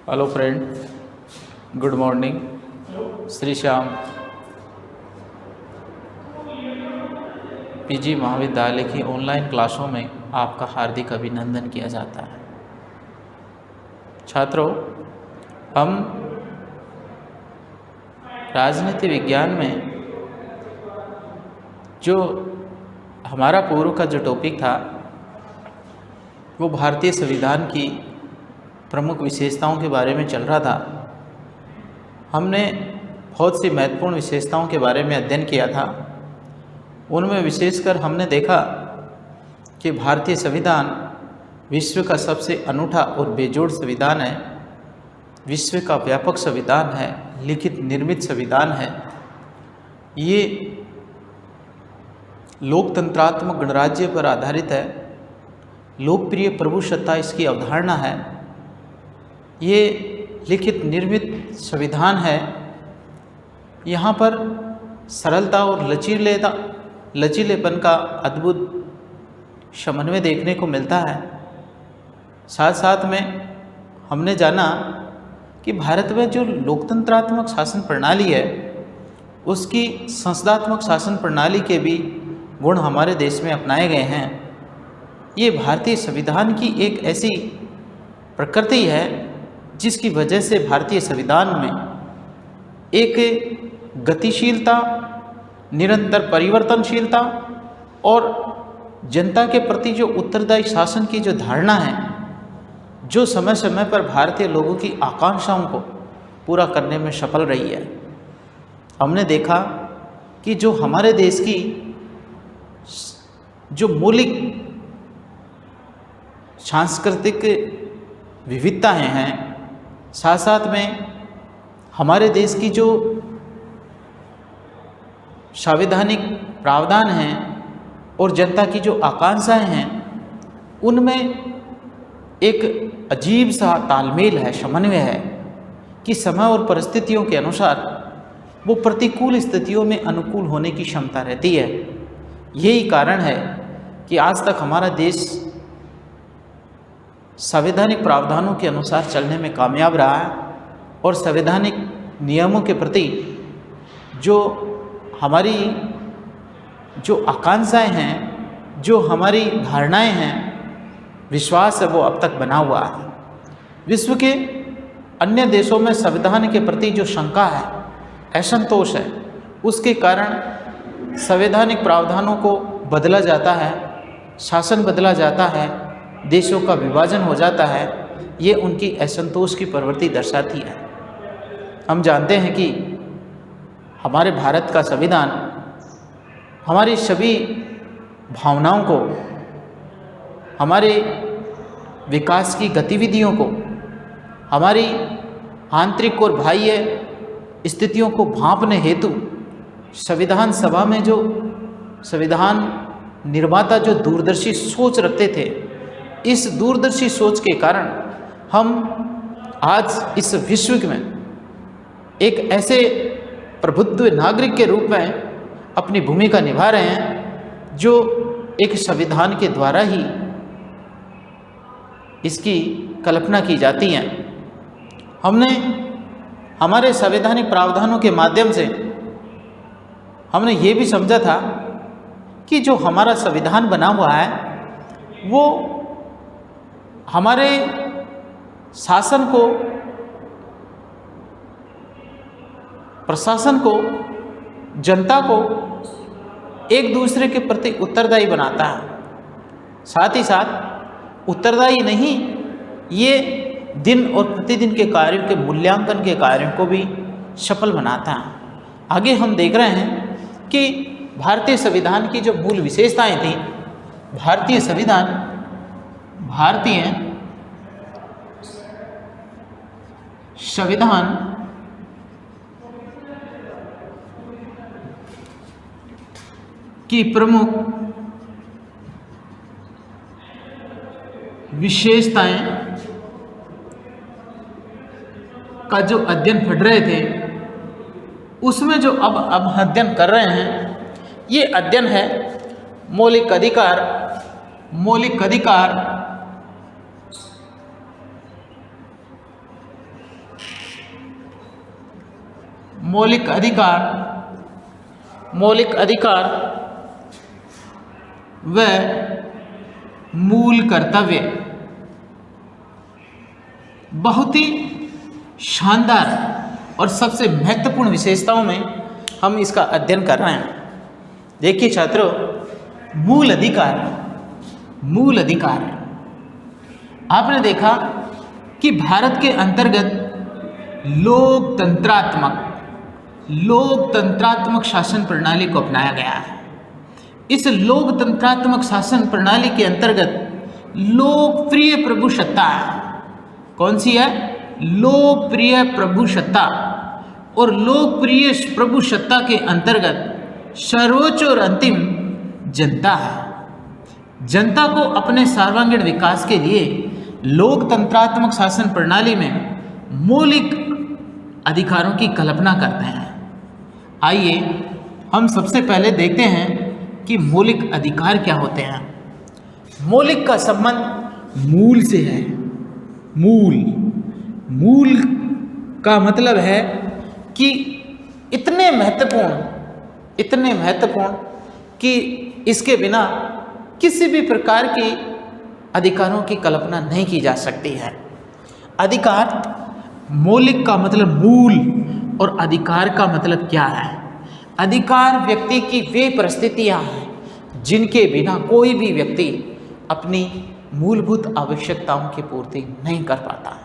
Hello friend, good morning. Shri Shyam PG महाविद्यालय की online क्लासों में आपका हार्दिक अभिनंदन किया जाता है। छात्रों, हम राजनीति विज्ञान में जो हमारा पूर्व का जो टॉपिक था वो भारतीय संविधान की प्रमुख विशेषताओं के बारे में चल रहा था। हमने बहुत सी महत्वपूर्ण विशेषताओं के बारे में अध्ययन किया था। उनमें विशेषकर हमने देखा कि भारतीय संविधान विश्व का सबसे अनूठा और बेजोड़ संविधान है, विश्व का व्यापक संविधान है, लिखित निर्मित संविधान है। ये लोकतंत्रात्मक गणराज्य पर आधारित है, लोकप्रिय प्रभुसत्ता इसकी अवधारणा है। ये लिखित निर्मित संविधान है। यहाँ पर सरलता और लचीलेपन का अद्भुत समन्वय देखने को मिलता है। साथ साथ में हमने जाना कि भारत में जो लोकतंत्रात्मक शासन प्रणाली है उसकी संसदात्मक शासन प्रणाली के भी गुण हमारे देश में अपनाए गए हैं। ये भारतीय संविधान की एक ऐसी प्रकृति है जिसकी वजह से भारतीय संविधान में एक गतिशीलता, निरंतर परिवर्तनशीलता और जनता के प्रति जो उत्तरदायी शासन की जो धारणा है, जो समय समय पर भारतीय लोगों की आकांक्षाओं को पूरा करने में सफल रही है। हमने देखा कि जो हमारे देश की जो मौलिक सांस्कृतिक विविधताएं हैं, साथ साथ में हमारे देश की जो संवैधानिक प्रावधान हैं और जनता की जो आकांक्षाएं हैं, उनमें एक अजीब सा तालमेल है, समन्वय है कि समय और परिस्थितियों के अनुसार वो प्रतिकूल स्थितियों में अनुकूल होने की क्षमता रहती है। यही कारण है कि आज तक हमारा देश संवैधानिक प्रावधानों के अनुसार चलने में कामयाब रहा है और संवैधानिक नियमों के प्रति जो हमारी जो आकांक्षाएं हैं, जो हमारी धारणाएं हैं, विश्वास है, वो अब तक बना हुआ है। विश्व के अन्य देशों में संविधान के प्रति जो शंका है, असंतोष है, उसके कारण संवैधानिक प्रावधानों को बदला जाता है, शासन बदला जाता है, देशों का विभाजन हो जाता है। ये उनकी असंतोष की प्रवृत्ति दर्शाती है। हम जानते हैं कि हमारे भारत का संविधान हमारी सभी भावनाओं को, हमारे विकास की गतिविधियों को, हमारी आंतरिक और बाह्य स्थितियों को भांपने हेतु संविधान सभा में जो संविधान निर्माता जो दूरदर्शी सोच रखते थे, इस दूरदर्शी सोच के कारण हम आज इस विश्व में एक ऐसे प्रबुद्ध नागरिक के रूप में अपनी भूमिका निभा रहे हैं जो एक संविधान के द्वारा ही इसकी कल्पना की जाती है। हमने हमारे संवैधानिक प्रावधानों के माध्यम से हमने ये भी समझा था कि जो हमारा संविधान बना हुआ है वो हमारे शासन को, प्रशासन को, जनता को एक दूसरे के प्रति उत्तरदायी बनाता है। साथ ही साथ उत्तरदायी नहीं, ये दिन और प्रतिदिन के कार्यों के मूल्यांकन के कार्यों को भी सफल बनाता है। आगे हम देख रहे हैं कि भारतीय संविधान की जो मूल विशेषताएं थी, भारतीय संविधान की प्रमुख विशेषताएं का जो अध्ययन पढ़ रहे थे, उसमें जो अब अध्ययन कर रहे हैं, ये अध्ययन है मौलिक अधिकार मौलिक अधिकार, मौलिक अधिकार व मूल कर्तव्य। बहुत ही शानदार और सबसे महत्वपूर्ण विशेषताओं में हम इसका अध्ययन कर रहे हैं। देखिए छात्रों, मूल अधिकार, मूल अधिकार आपने देखा कि भारत के अंतर्गत लोकतंत्रात्मक शासन प्रणाली को अपनाया गया है। इस लोकतंत्रात्मक शासन प्रणाली के अंतर्गत लोकप्रिय प्रभुसत्ता, कौन सी है? लोकप्रिय प्रभुसत्ता। और लोकप्रिय प्रभुसत्ता के अंतर्गत सर्वोच्च और अंतिम जनता है। जनता को अपने सर्वांगीण विकास के लिए लोकतंत्रात्मक शासन प्रणाली में मौलिक अधिकारों की कल्पना करते हैं। आइए हम सबसे पहले देखते हैं कि मौलिक अधिकार क्या होते हैं। मौलिक का संबंध मूल से है। मूल का मतलब है कि इतने महत्वपूर्ण कि इसके बिना किसी भी प्रकार की अधिकारों की कल्पना नहीं की जा सकती है। अधिकार, मौलिक का मतलब मूल, और अधिकार का मतलब क्या है? अधिकार व्यक्ति की वे परिस्थितियां हैं जिनके बिना कोई भी व्यक्ति अपनी मूलभूत आवश्यकताओं की पूर्ति नहीं कर पाता।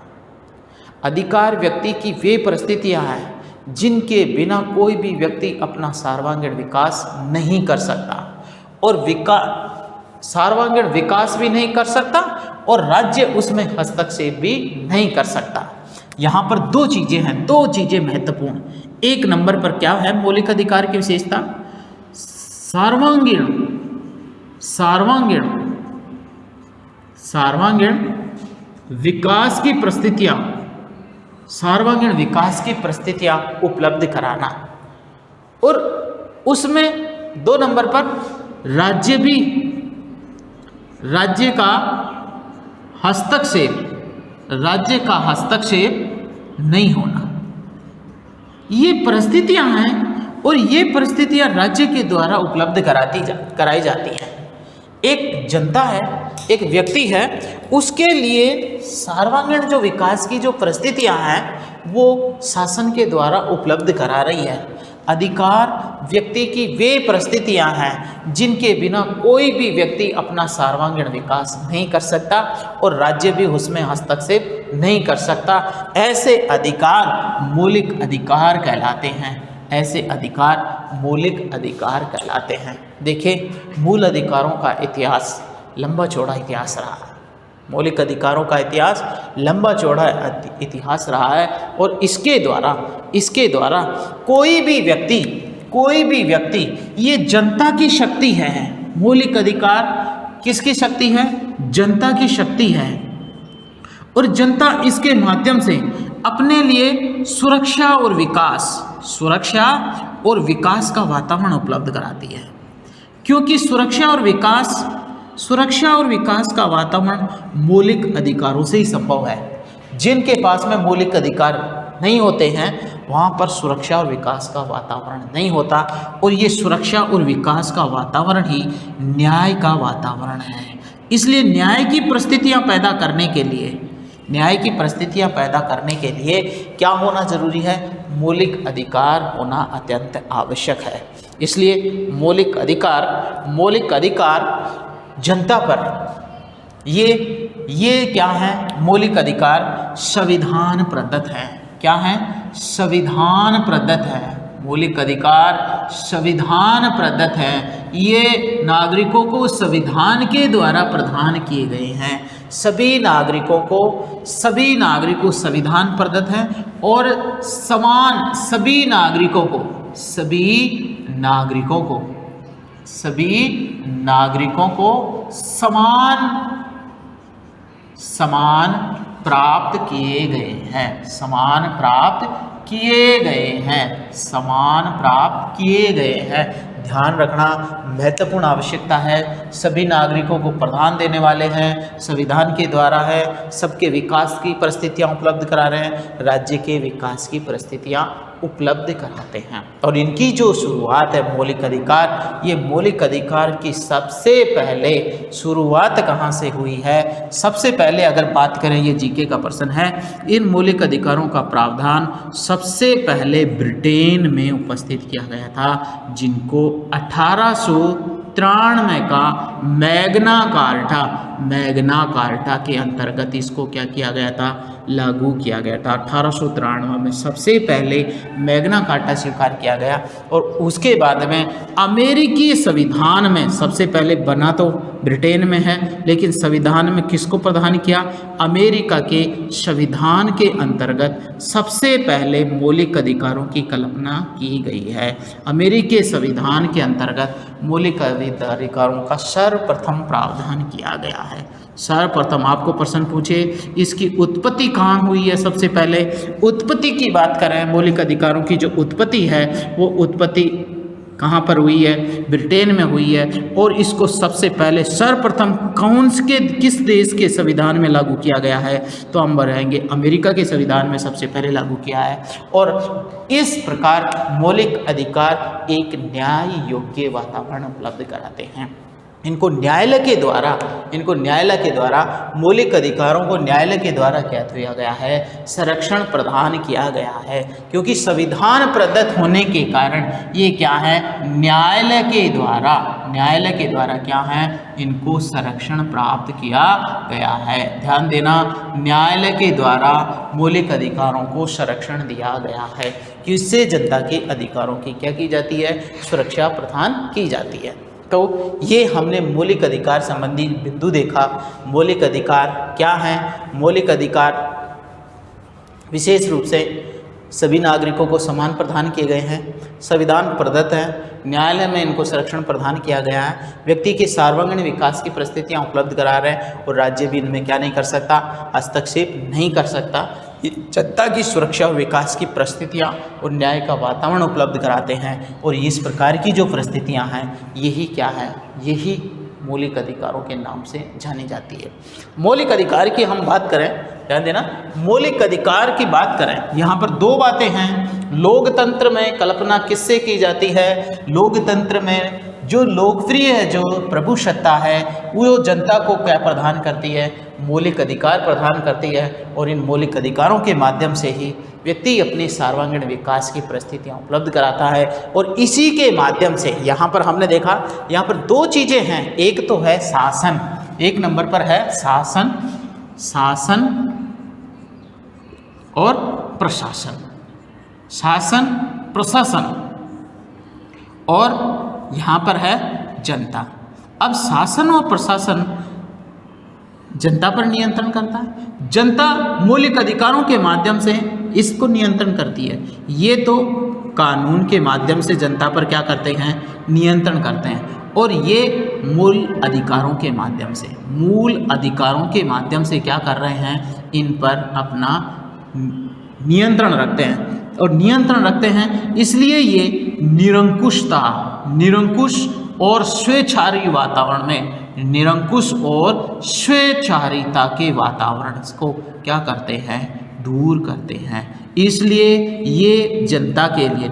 अधिकार व्यक्ति की वे परिस्थितियां हैं जिनके बिना कोई भी व्यक्ति अपना सर्वांगीण विकास नहीं कर सकता, और सर्वांगीण विकास भी नहीं कर सकता और राज्य उसमें हस्तक्षेप भी नहीं कर सकता। यहाँ पर दो चीज़ें हैं, दो चीज़ें महत्वपूर्ण। एक नंबर पर क्या है मौलिक अधिकार की विशेषता? सर्वांगीण विकास की परिस्थितियाँ, सर्वांगीण विकास की परिस्थितियाँ उपलब्ध कराना। और उसमें दो नंबर पर राज्य का हस्तक्षेप नहीं होना। ये परिस्थितियां हैं और ये परिस्थितियां राज्य के द्वारा उपलब्ध कराई जाती हैं। एक जनता है, एक व्यक्ति है, उसके लिए सर्वांगीण जो विकास की जो परिस्थितियां हैं वो शासन के द्वारा उपलब्ध करा रही है। अधिकार व्यक्ति की वे परिस्थितियां हैं जिनके बिना कोई भी व्यक्ति अपना सर्वांगीण विकास नहीं कर सकता और राज्य भी उसमें हस्तक्षेप नहीं कर सकता। ऐसे अधिकार मौलिक अधिकार कहलाते हैं। ऐसे अधिकार मौलिक अधिकार कहलाते हैं। देखिए, मूल अधिकारों का इतिहास लंबा चौड़ा इतिहास रहा है। मौलिक अधिकारों का इतिहास लंबा चौड़ा इतिहास रहा है और इसके द्वारा कोई भी व्यक्ति, ये जनता की शक्ति है। मौलिक अधिकार किसकी शक्ति है? जनता की शक्ति है। और जनता इसके माध्यम से अपने लिए सुरक्षा और विकास का वातावरण उपलब्ध कराती है। क्योंकि सुरक्षा और विकास का वातावरण मौलिक अधिकारों से ही संभव है। जिनके पास में मौलिक अधिकार नहीं होते हैं वहाँ पर सुरक्षा और विकास का वातावरण नहीं होता, और ये सुरक्षा और विकास का वातावरण ही न्याय का वातावरण है। इसलिए न्याय की परिस्थितियाँ पैदा करने के लिए क्या होना जरूरी है? मौलिक अधिकार होना अत्यंत आवश्यक है। इसलिए मौलिक अधिकार जनता पर ये क्या है? मौलिक अधिकार संविधान प्रदत्त है। क्या है? संविधान प्रदत्त है। मौलिक अधिकार संविधान प्रदत्त है। ये नागरिकों को संविधान के द्वारा प्रदान किए गए हैं। सभी नागरिकों संविधान प्रदत्त है और सभी नागरिकों को समान प्राप्त किए गए हैं। ध्यान रखना महत्वपूर्ण आवश्यकता है। सभी नागरिकों को प्रदान देने वाले हैं, संविधान के द्वारा है। सबके विकास की परिस्थितियां उपलब्ध करा रहे हैं, राज्य के विकास की परिस्थितियां उपलब्ध कराते हैं। और इनकी जो शुरुआत है मौलिक अधिकार, ये मौलिक अधिकार की सबसे पहले शुरुआत कहाँ से हुई है? सबसे पहले अगर बात करें, ये जीके का प्रश्न है, इन मौलिक अधिकारों का प्रावधान सबसे पहले ब्रिटेन में उपस्थित किया गया था, जिनको 1893 का मैग्ना कार्टा के अंतर्गत इसको क्या किया गया था? लागू किया गया था। 1893 में सबसे पहले मैग्ना कार्टा स्वीकार किया गया। और उसके बाद में अमेरिकी संविधान में सबसे पहले बना तो ब्रिटेन में है, लेकिन संविधान में किसको प्रदान किया? अमेरिका के संविधान के अंतर्गत सबसे पहले मौलिक अधिकारों की कल्पना की गई है। अमेरिकी संविधान के अंतर्गत मौलिक अधिकारों का सर्वप्रथम प्रावधान किया गया है। सर्वप्रथम आपको प्रश्न पूछे इसकी उत्पत्ति कहाँ हुई है? सबसे पहले उत्पत्ति की बात करें, मौलिक अधिकारों की जो उत्पत्ति है वो उत्पत्ति कहाँ पर हुई है? ब्रिटेन में हुई है। और इसको सबसे पहले सर्वप्रथम किस देश के संविधान में लागू किया गया है? तो हम बताएंगे अमेरिका के संविधान में सबसे पहले लागू किया है। और इस प्रकार मौलिक अधिकार एक न्याय योग्य वातावरण उपलब्ध कराते हैं। इनको न्यायालय के द्वारा मौलिक अधिकारों को न्यायालय के द्वारा क्या किया गया है? संरक्षण प्रदान किया गया है। क्योंकि संविधान प्रदत्त होने के कारण ये क्या है? न्यायालय के द्वारा क्या है? इनको संरक्षण प्राप्त किया गया है। ध्यान देना, न्यायालय के द्वारा मौलिक अधिकारों को संरक्षण दिया गया है, जिससे जनता के अधिकारों की क्या की जाती है? सुरक्षा प्रदान की जाती है। तो ये हमने मौलिक अधिकार संबंधी बिंदु देखा। मौलिक अधिकार क्या है? मौलिक अधिकार विशेष रूप से सभी नागरिकों को समान प्रदान किए गए हैं, संविधान प्रदत्त है, न्यायालय में इनको संरक्षण प्रदान किया गया है, व्यक्ति के सर्वांगीण विकास की परिस्थितियां उपलब्ध करा रहे हैं और राज्य भी इनमें क्या नहीं कर सकता? हस्तक्षेप नहीं कर सकता। जनता की सुरक्षा और विकास की परिस्थितियाँ और न्याय का वातावरण उपलब्ध कराते हैं। और इस प्रकार की जो परिस्थितियाँ हैं यही क्या है? यही मौलिक अधिकारों के नाम से जानी जाती है। मौलिक अधिकार की हम बात करें, ध्यान देना, मौलिक अधिकार की बात करें, यहाँ पर दो बातें हैं। लोकतंत्र में कल्पना किससे की जाती है? लोकतंत्र में जो लोकप्रिय है, जो प्रभुसत्ता है, वो जनता को क्या प्रदान करती है? मौलिक अधिकार प्रदान करती है। और इन मौलिक अधिकारों के माध्यम से ही व्यक्ति अपने सर्वांगीण विकास की परिस्थितियां उपलब्ध कराता है। और इसी के माध्यम से यहाँ पर हमने देखा, यहाँ पर दो चीज़ें हैं। एक तो है शासन, एक नंबर पर है शासन और प्रशासन। शासन, प्रशासन, और यहाँ पर है जनता। अब शासन और प्रशासन जनता पर नियंत्रण करता है। जनता मौलिक अधिकारों के माध्यम से इसको नियंत्रण करती है। ये तो कानून के माध्यम से जनता पर क्या करते हैं? नियंत्रण करते हैं। और ये मूल अधिकारों के माध्यम से क्या कर रहे हैं? इन पर अपना नियंत्रण रखते हैं। और नियंत्रण रखते हैं इसलिए ये निरंकुश और स्वेच्छाचारी वातावरण में, निरंकुश और स्वेच्छाचारिता के वातावरण को क्या करते हैं? दूर करते हैं। इसलिए ये जनता के लिए,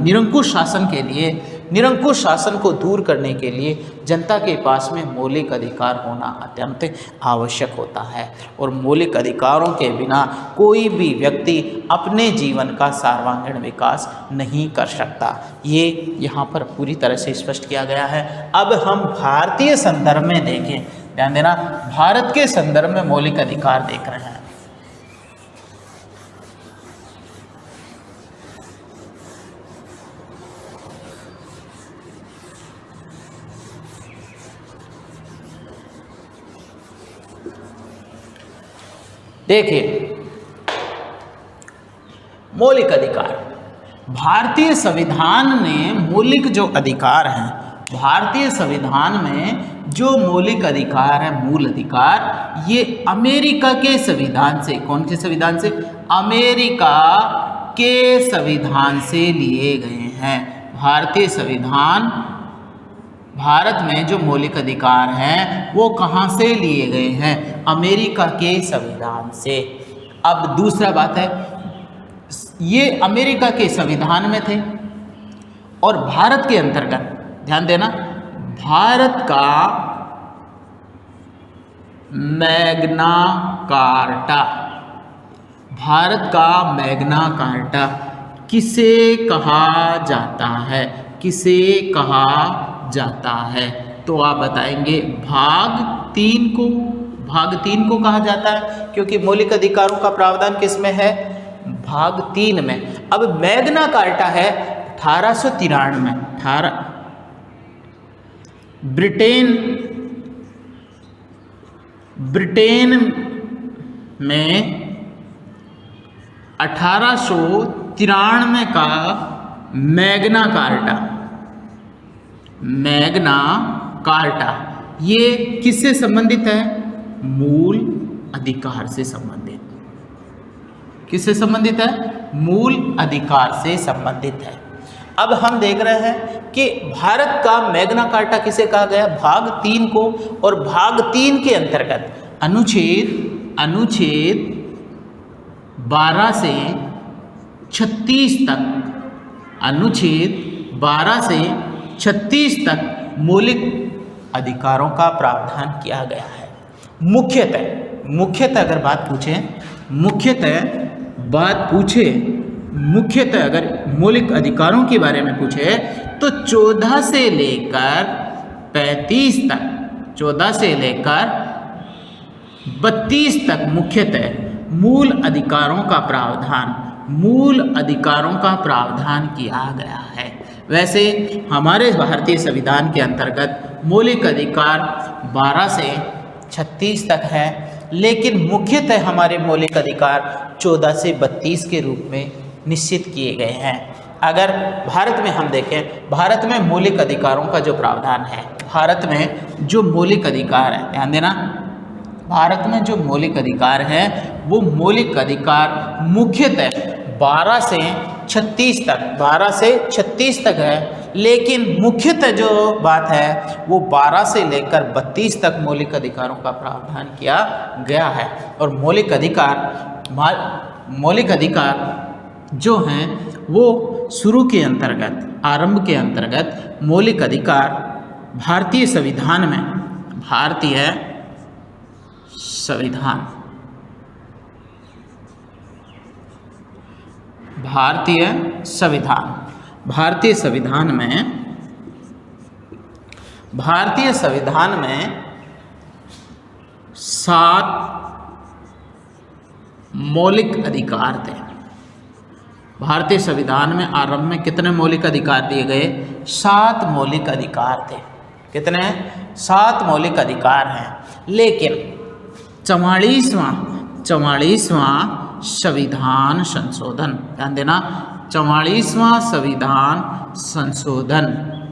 निरंकुश शासन को दूर करने के लिए जनता के पास में मौलिक अधिकार होना अत्यंत आवश्यक होता है। और मौलिक अधिकारों के बिना कोई भी व्यक्ति अपने जीवन का सर्वांगीण विकास नहीं कर सकता। ये यहाँ पर पूरी तरह से स्पष्ट किया गया है। अब हम भारतीय संदर्भ में देखें, ध्यान देना, भारत के संदर्भ में मौलिक अधिकार देख रहे हैं। देखिए, मौलिक अधिकार, भारतीय संविधान ने मौलिक जो अधिकार हैं, भारतीय संविधान में जो मौलिक अधिकार है, मूल अधिकार, ये अमेरिका के संविधान से, कौन के संविधान से? अमेरिका के संविधान से लिए गए हैं। भारतीय संविधान, भारत में जो मौलिक अधिकार हैं वो कहाँ से लिए गए हैं? अमेरिका के संविधान से। अब दूसरा बात है, ये अमेरिका के संविधान में थे और भारत के अंतर्गत, ध्यान देना, भारत का मैग्ना कार्टा, भारत का मैग्ना कार्टा किसे कहा जाता है? किसे कहा जाता है? तो आप बताएंगे भाग 3 को। भाग 3 को कहा जाता है क्योंकि मौलिक अधिकारों का प्रावधान किस में है? भाग 3 में। अब मैग्ना कार्टा है 1893 में, ब्रिटेन में 1893 का मैग्ना कार्टा ये किससे संबंधित है? मूल अधिकार से संबंधित। किससे संबंधित है? मूल अधिकार से संबंधित है। अब हम देख रहे हैं कि भारत का मैग्ना कार्टा किसे कहा गया? भाग 3 को। और भाग 3 के अंतर्गत अनुच्छेद 12 से 36 तक, अनुच्छेद 12 से 36 तक मौलिक अधिकारों का प्रावधान किया गया है। मुख्यतः अगर बात मुख्यतः अगर मौलिक अधिकारों के बारे में पूछे तो 14 से लेकर 35 तक, 14 से लेकर 32 तक मुख्यतः मूल अधिकारों का प्रावधान किया गया है। वैसे हमारे भारतीय संविधान के अंतर्गत मौलिक अधिकार 12 से 36 तक है, लेकिन मुख्यतः हमारे मौलिक अधिकार 14 से 32 के रूप में निश्चित किए गए हैं। अगर भारत में हम देखें, भारत में मौलिक अधिकारों का जो प्रावधान है, भारत में जो मौलिक अधिकार है, ध्यान देना, भारत में जो मौलिक अधिकार है वो मौलिक अधिकार मुख्यतः 12 से 36 तक है, लेकिन मुख्यतः जो बात है वो 12 से लेकर 32 तक मौलिक अधिकारों का प्रावधान किया गया है। और मौलिक अधिकार जो हैं वो शुरू के अंतर्गत, आरंभ के अंतर्गत मौलिक अधिकार भारतीय संविधान में, भारतीय संविधान में 7 मौलिक अधिकार थे। भारतीय संविधान में आरंभ में कितने मौलिक अधिकार दिए गए? 7 मौलिक अधिकार थे। कितने? 7 मौलिक अधिकार हैं। लेकिन 44वां संविधान संशोधन, ध्यान देना, 44वां संविधान संशोधन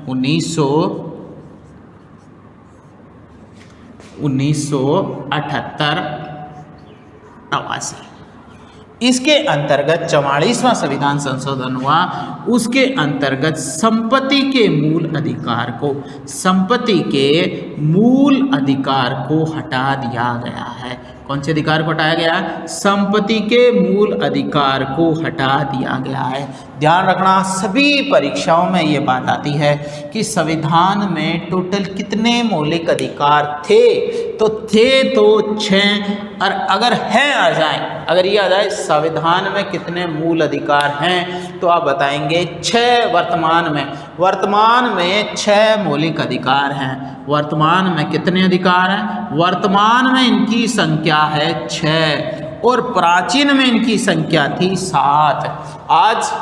1978-89, इसके अंतर्गत 44वां संविधान संशोधन हुआ। उसके अंतर्गत संपत्ति के मूल अधिकार को हटा दिया गया है। कौन से अधिकार को हटाया गया? संपत्ति के मूल अधिकार को हटा दिया गया है। ध्यान रखना, सभी परीक्षाओं में ये बात आती है कि संविधान में टोटल कितने मौलिक अधिकार थे? तो 6, और अगर हैं आ जाए, अगर ये आ जाए संविधान में कितने मूल अधिकार हैं, तो आप बताएंगे 6। वर्तमान में 6 मौलिक अधिकार हैं। वर्तमान में कितने अधिकार हैं? वर्तमान में इनकी संख्या है 6 और प्राचीन में इनकी संख्या थी 7। आज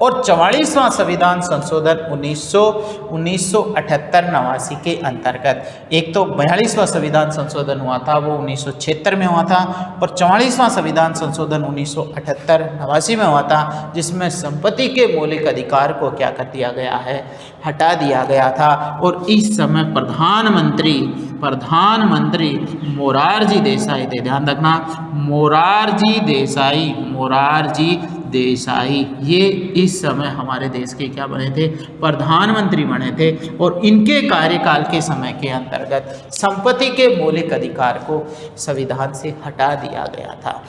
और 44वां संविधान संशोधन 1978-89 के अंतर्गत, एक तो 42वां संविधान संशोधन हुआ था, वो 1976 में हुआ था, और 44वां संविधान संशोधन 1978-89 में हुआ था, जिसमें संपत्ति के मौलिक अधिकार को क्या कर दिया गया है? हटा दिया गया था। और इस समय प्रधानमंत्री मोरारजी देसाई थे। ध्यान रखना, मोरारजी देसाई ये इस समय हमारे देश के क्या बने थे? प्रधानमंत्री बने थे। और इनके कार्यकाल के समय के अंतर्गत संपत्ति के मौलिक अधिकार को संविधान से हटा दिया गया था।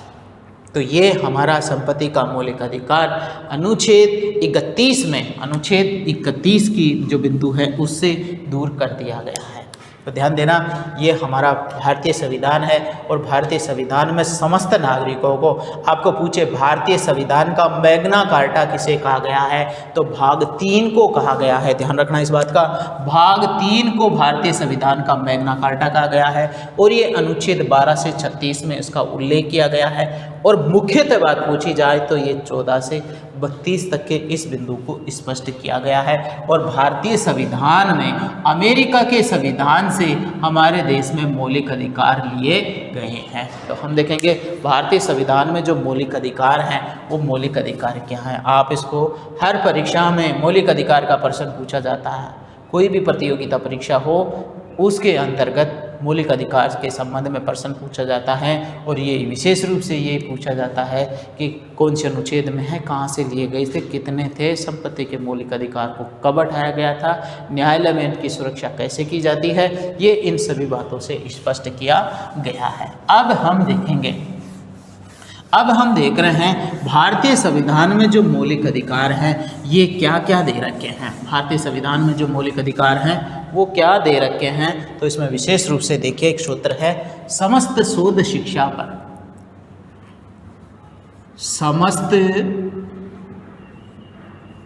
तो ये हमारा संपत्ति का मौलिक अधिकार अनुच्छेद 31 में, अनुच्छेद 31 की जो बिंदु है उससे दूर कर दिया गया है। तो ध्यान देना, ये हमारा भारतीय संविधान है और भारतीय संविधान में समस्त नागरिकों को, आपको पूछे भारतीय संविधान का मैग्ना कार्टा किसे कहा गया है, तो भाग 3 को कहा गया है। ध्यान रखना इस बात का, भाग 3 को भारतीय संविधान का मैग्ना कार्टा कहा गया है और ये अनुच्छेद 12 से 36 में इसका उल्लेख किया गया है। और मुख्यतः बात पूछी जाए तो ये 14 से 32 तक के इस बिंदु को स्पष्ट किया गया है। और भारतीय संविधान में अमेरिका के संविधान से हमारे देश में मौलिक अधिकार लिए गए हैं। तो हम देखेंगे भारतीय संविधान में जो मौलिक अधिकार हैं वो मौलिक अधिकार क्या हैं। आप इसको हर परीक्षा में मौलिक अधिकार का प्रश्न पूछा जाता है, कोई भी प्रतियोगिता परीक्षा हो उसके अंतर्गत मौलिक अधिकार के संबंध में प्रश्न पूछा जाता है। और ये विशेष रूप से ये पूछा जाता है कि कौन से अनुच्छेद में है, कहाँ से लिए गए थे, कितने थे, संपत्ति के मौलिक अधिकार को कब हटाया गया था, न्यायालय में इनकी सुरक्षा कैसे की जाती है, ये इन सभी बातों से स्पष्ट किया गया है। अब हम देख रहे हैं भारतीय संविधान में जो मौलिक अधिकार हैं ये क्या क्या दे रखे हैं। भारतीय संविधान में जो मौलिक अधिकार हैं वो क्या दे रखे हैं, तो इसमें विशेष रूप से देखिए एक सूत्र है, समस्त शोध शिक्षा पर,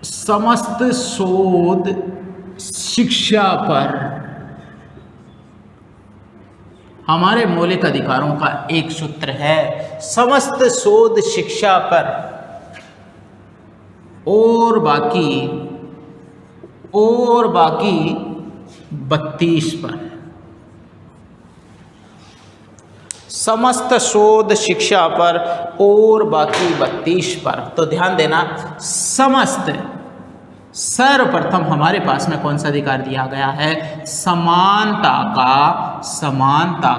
समस्त शोध शिक्षा पर हमारे मौलिक अधिकारों का एक सूत्र है, समस्त शोध शिक्षा पर और बाकी 32 पर, समस्त शोध शिक्षा पर और बाकी 32 पर। तो ध्यान देना, समस्त, सर्वप्रथम हमारे पास में कौन सा अधिकार दिया गया है, समानता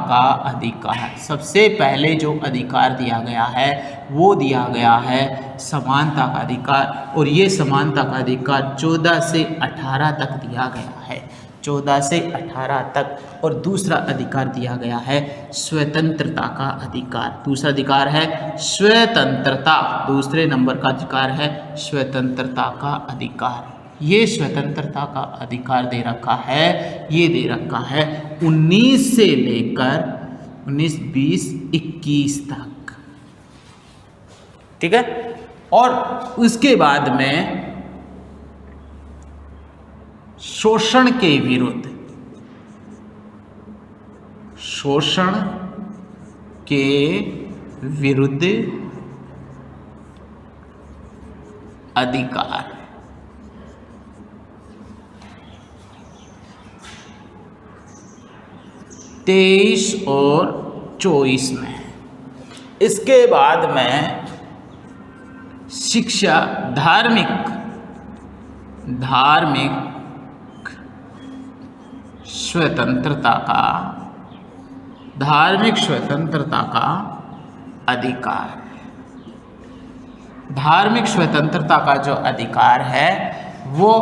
का अधिकार। सबसे पहले जो अधिकार दिया गया है वो दिया गया है समानता का अधिकार। और ये समानता का अधिकार 14 से 18 तक दिया गया है, 14 से 18 तक। और दूसरा अधिकार दिया गया है स्वतंत्रता का अधिकार। दूसरा अधिकार है स्वतंत्रता, दूसरे नंबर का अधिकार है स्वतंत्रता का अधिकार। ये स्वतंत्रता का अधिकार दे रखा है, ये दे रखा है 19 से लेकर 19, 20, 21 तक, ठीक है। और उसके बाद में शोषण के विरुद्ध अधिकार। तेईस और 24 में। इसके बाद में शिक्षा, धार्मिक स्वतंत्रता का अधिकार। धार्मिक स्वतंत्रता का जो अधिकार है वो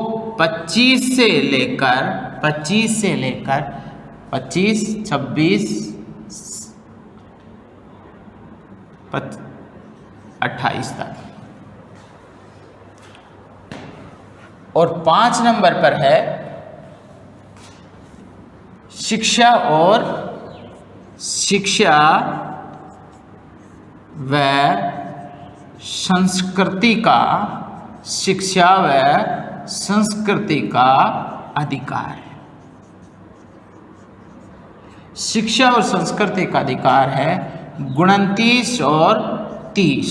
25 से लेकर 26, 28 तक। और 5 नंबर पर है शिक्षा व संस्कृति का अधिकार। शिक्षा और संस्कृति का अधिकार है 29 और 30,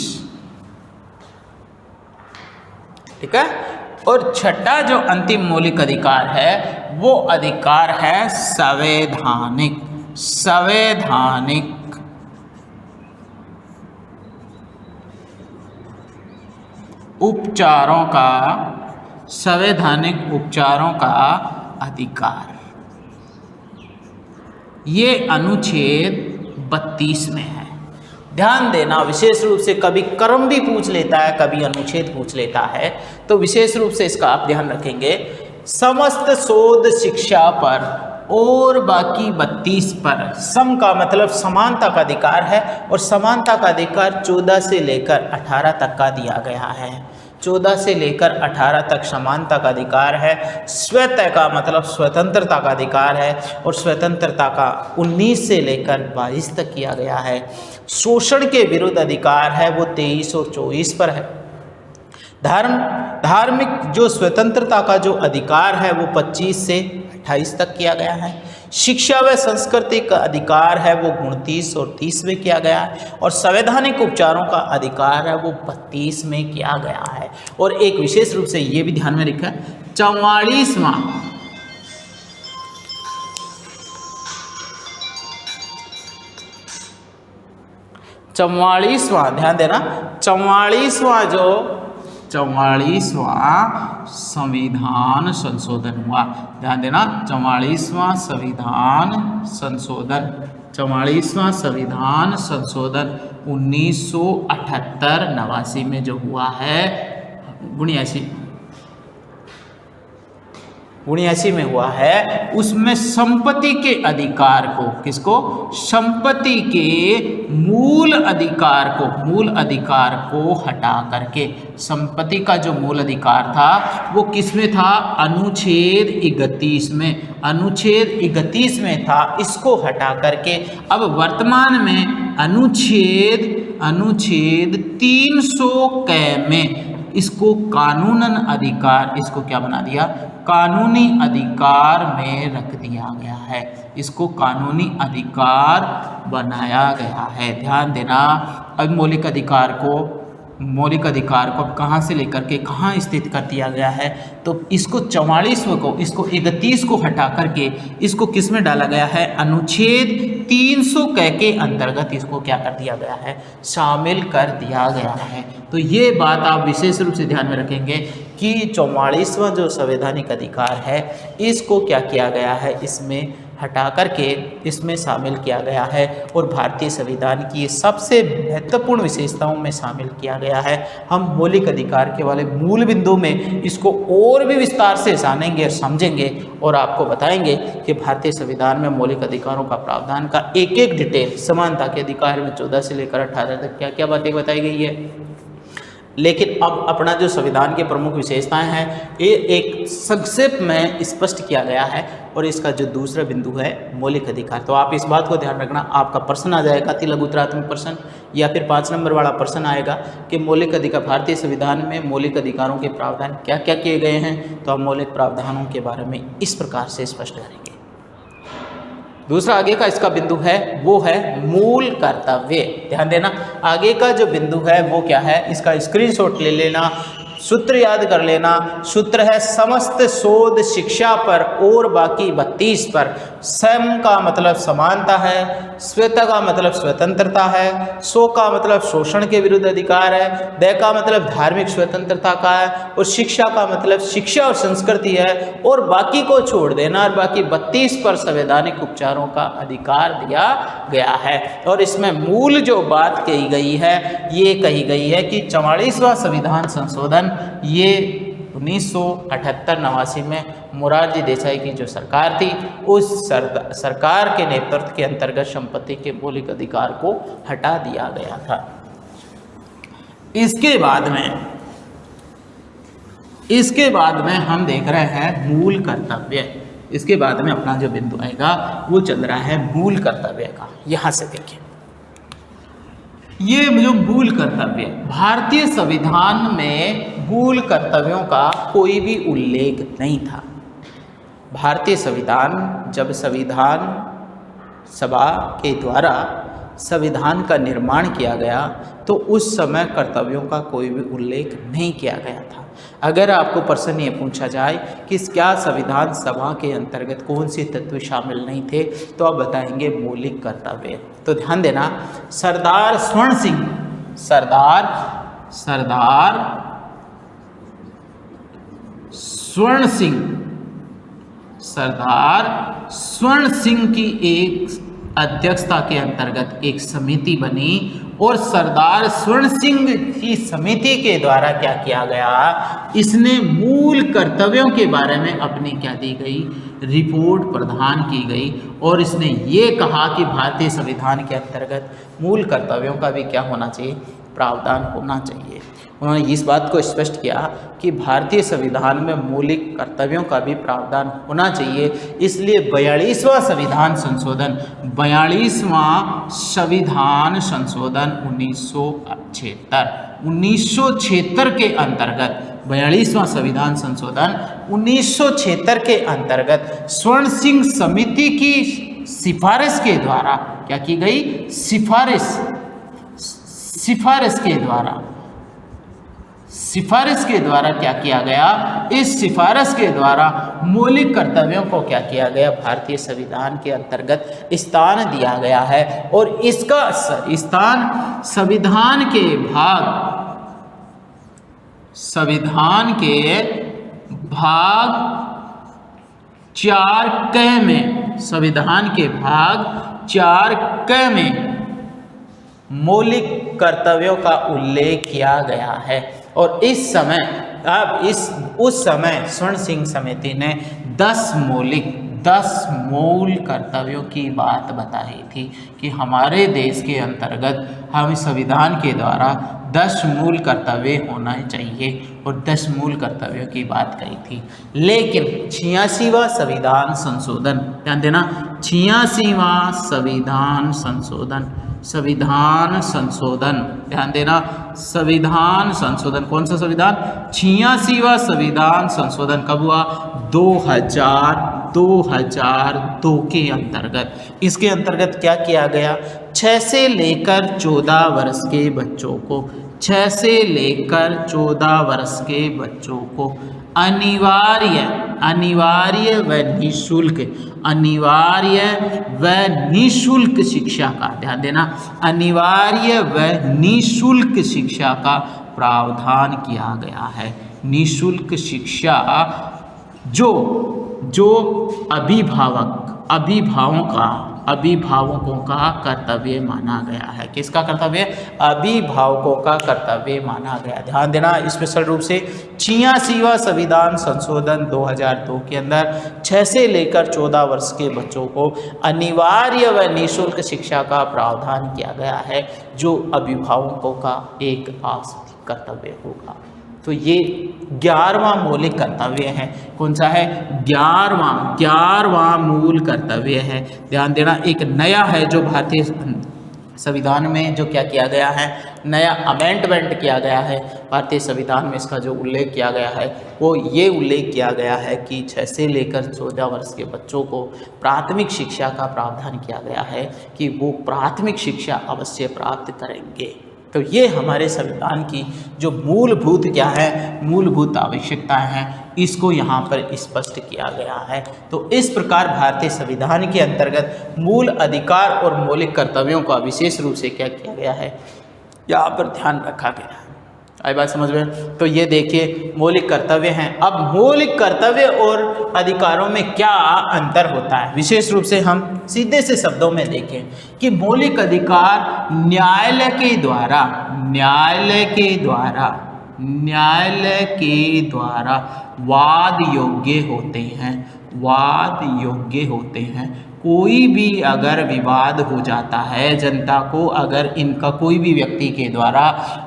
ठीक है। और छठा जो अंतिम मौलिक अधिकार है वो अधिकार है संवैधानिक उपचारों का अधिकार। ये अनुच्छेद 32 में है। ध्यान देना, विशेष रूप से कभी क्रम भी पूछ लेता है, कभी अनुच्छेद पूछ लेता है, तो विशेष रूप से इसका आप ध्यान रखेंगे। समस्त शोध शिक्षा पर और बाकी 32 पर। सम का मतलब समानता का अधिकार है और समानता का अधिकार 14 से लेकर 18 तक का दिया गया है। 14 से लेकर 18 तक समानता का अधिकार है। स्वतः का मतलब स्वतंत्रता का अधिकार है और स्वतंत्रता का 19 से लेकर 22 तक किया गया है। शोषण के विरुद्ध अधिकार है वो 23 और 24 पर है। धार्मिक जो स्वतंत्रता का जो अधिकार है वो 25 से 28 तक किया गया है। शिक्षा व संस्कृति का अधिकार है वो 29 और 30 में किया गया है और संवैधानिक उपचारों का अधिकार है वो 32 में किया गया है। और एक विशेष रूप से ये भी ध्यान में रखा 44वां ध्यान देना 44वां संविधान संशोधन हुआ। ध्यान देना 44वां संविधान संशोधन 1978-89 में जो हुआ है 79 में हुआ है, उसमें संपत्ति के अधिकार को किसको संपत्ति के मूल अधिकार को हटा करके संपत्ति का जो मूल अधिकार था वो किसमें था अनुच्छेद 31 में था। इसको हटा करके अब वर्तमान में अनुच्छेद 300 क में इसको कानूनन अधिकार इसको क्या बना दिया कानूनी अधिकार में रख दिया गया है। इसको कानूनी अधिकार बनाया गया है। ध्यान देना अब मौलिक अधिकार को अब कहाँ से लेकर के कहाँ स्थित कर दिया गया है तो इसको 44वें को इसको 31 को हटा करके इसको किस में डाला गया है अनुच्छेद 300 क के अंतर्गत इसको क्या कर दिया गया है शामिल कर दिया गया है। तो ये बात आप विशेष रूप से ध्यान में रखेंगे कि 44वां जो संवैधानिक अधिकार है इसको क्या किया गया है इसमें हटा करके इसमें शामिल किया गया है और भारतीय संविधान की सबसे महत्वपूर्ण विशेषताओं में शामिल किया गया है। हम मौलिक अधिकार के वाले मूल बिंदु में इसको और भी विस्तार से जानेंगे और समझेंगे और आपको बताएंगे कि भारतीय संविधान में मौलिक अधिकारों का प्रावधान का एक एक डिटेल समानता के अधिकार में 14 से लेकर 18 तक क्या क्या बातें बताई गई है। लेकिन अब अपना जो संविधान की प्रमुख विशेषताएं हैं ये एक संक्षेप में स्पष्ट किया गया है और इसका जो दूसरा बिंदु है मौलिक अधिकार। तो आप इस बात को ध्यान रखना, आपका प्रश्न आ जाएगा लघु उत्तरात्मक प्रश्न या फिर 5 नंबर वाला प्रश्न आएगा कि मौलिक अधिकार भारतीय संविधान में मौलिक अधिकारों के प्रावधान क्या क्या किए गए हैं। तो हम मौलिक प्रावधानों के बारे में इस प्रकार से स्पष्ट करेंगे। दूसरा आगे का इसका बिंदु है वो है मूल कर्तव्य। ध्यान देना आगे का जो बिंदु है वो क्या है इसका स्क्रीनशॉट ले लेना, सूत्र याद कर लेना। सूत्र है समस्त शोध शिक्षा पर और बाकी 32 पर। सम का मतलब समानता है, स्वतः का मतलब स्वतंत्रता है, सो का मतलब शोषण के विरुद्ध अधिकार है, द का मतलब धार्मिक स्वतंत्रता का है और शिक्षा का मतलब शिक्षा और संस्कृति है और बाकी को छोड़ देना और बाकी 32 पर संवैधानिक उपचारों का अधिकार दिया गया है। और इसमें मूल जो बात कही गई है ये कही गई है कि 44वां संविधान संशोधन ये 1978-89 में मोरारजी देसाई की जो सरकार थी उस सरकार के नेतृत्व के अंतर्गत संपत्ति के मौलिक अधिकार को हटा दिया गया था। इसके बाद में हम देख रहे हैं मूल कर्तव्य। इसके बाद में अपना जो बिंदु आएगा वो चल रहा है मूल कर्तव्य का। यहाँ से देखिए ये जो मूल कर्तव्य भारतीय संविधान में मूल कर्तव्यों का कोई भी उल्लेख नहीं था। भारतीय संविधान जब संविधान सभा के द्वारा संविधान का निर्माण किया गया तो उस समय कर्तव्यों का कोई भी उल्लेख नहीं किया गया था। अगर आपको प्रश्न ये पूछा जाए कि क्या संविधान सभा के अंतर्गत कौन से तत्व शामिल नहीं थे तो आप बताएंगे मौलिक कर्तव्य। तो ध्यान देना सरदार स्वर्ण सिंह की एक अध्यक्षता के अंतर्गत एक समिति बनी और सरदार स्वर्ण सिंह की समिति के द्वारा क्या किया गया, इसने मूल कर्तव्यों के बारे में अपनी क्या दी गई, रिपोर्ट प्रदान की गई और इसने ये कहा कि भारतीय संविधान के अंतर्गत मूल कर्तव्यों का भी क्या होना चाहिए, प्रावधान होना चाहिए। उन्होंने इस बात को स्पष्ट किया कि भारतीय संविधान में मौलिक कर्तव्यों का भी प्रावधान होना चाहिए, इसलिए 42वां संविधान संशोधन 1976 के अंतर्गत 42वां संविधान संशोधन 1976 के अंतर्गत स्वर्ण सिंह समिति की सिफारिश के द्वारा क्या की गई, सिफारिश के द्वारा क्या किया गया, इस सिफारिश के द्वारा मौलिक कर्तव्यों को क्या किया गया, भारतीय संविधान के अंतर्गत स्थान दिया गया है और इसका स्थान संविधान के भाग 4 में, संविधान के भाग 4 में मौलिक कर्तव्यों का उल्लेख किया गया है। और उस समय स्वर्ण सिंह समिति ने 10 मूल कर्तव्यों की बात बताई थी कि हमारे देश के अंतर्गत हम संविधान के द्वारा 10 मूल कर्तव्य होना चाहिए और 10 मूल कर्तव्यों की बात कही थी। लेकिन 86वां संविधान संशोधन, ध्यान देना, 86वां संविधान संशोधन, ध्यान देना, संविधान संशोधन, कौन सा संविधान, 86वां संविधान संशोधन कब हुआ, 2002 के अंतर्गत। इसके अंतर्गत क्या किया गया, 6 से लेकर 14 वर्ष के बच्चों को, 6 से लेकर 14 वर्ष के बच्चों को अनिवार्य व निःशुल्क शिक्षा का, ध्यान देना, अनिवार्य व निःशुल्क शिक्षा का प्रावधान किया गया है। निःशुल्क शिक्षा जो अभिभावकों का कर्तव्य माना गया है। किसका कर्तव्य, अभिभावकों का कर्तव्य माना गया। ध्यान देना, स्पेशल रूप से 86वां संविधान संशोधन 2002 के अंदर 6 से लेकर 14 वर्ष के बच्चों को अनिवार्य व निःशुल्क शिक्षा का प्रावधान किया गया है, जो अभिभावकों का एक आवश्यक कर्तव्य होगा। तो ये 11वां मौलिक कर्तव्य है। कौन सा है, 11वां मूल कर्तव्य है। ध्यान देना, एक नया है जो भारतीय संविधान में जो क्या किया गया है, नया अमेंडमेंट किया गया है भारतीय संविधान में। इसका जो उल्लेख किया गया है वो ये उल्लेख किया गया है कि 6 से लेकर 14 वर्ष के बच्चों को प्राथमिक शिक्षा का प्रावधान किया गया है कि वो प्राथमिक शिक्षा अवश्य प्राप्त करेंगे। तो ये हमारे संविधान की जो मूलभूत क्या है, मूलभूत आवश्यकताएं हैं, इसको यहाँ पर स्पष्ट किया गया है। तो इस प्रकार भारतीय संविधान के अंतर्गत मूल अधिकार और मौलिक कर्तव्यों का विशेष रूप से क्या किया गया है, यहाँ पर ध्यान रखा गया है। आई बात समझ में। तो ये देखिए मौलिक कर्तव्य हैं। अब मौलिक कर्तव्य और अधिकारों में क्या अंतर होता है, विशेष रूप से हम सीधे से शब्दों में देखें कि मौलिक अधिकार न्यायालय के द्वारा वाद योग्य होते हैं। कोई भी अगर विवाद हो जाता है, जनता को अगर इनका कोई भी व्यक्ति के द्वारा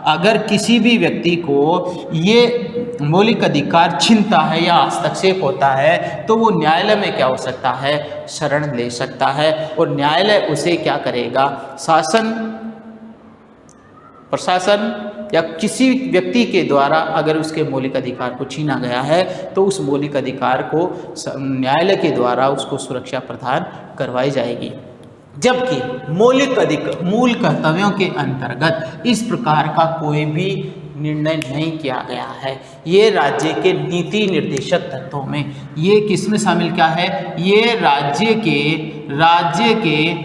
अगर किसी भी व्यक्ति को ये मौलिक अधिकार छीनता है या हस्तक्षेप होता है, तो वो न्यायालय में क्या हो सकता है, शरण ले सकता है। और न्यायालय उसे क्या करेगा, प्रशासन या किसी व्यक्ति के द्वारा अगर उसके मौलिक अधिकार को छीना गया है तो उस मौलिक अधिकार को न्यायालय के द्वारा उसको सुरक्षा प्रदान करवाई जाएगी। जबकि मूल कर्तव्यों के अंतर्गत इस प्रकार का कोई भी निर्णय नहीं किया गया है। ये राज्य के नीति निर्देशक तत्वों में, ये किसमें शामिल क्या है, ये राज्य के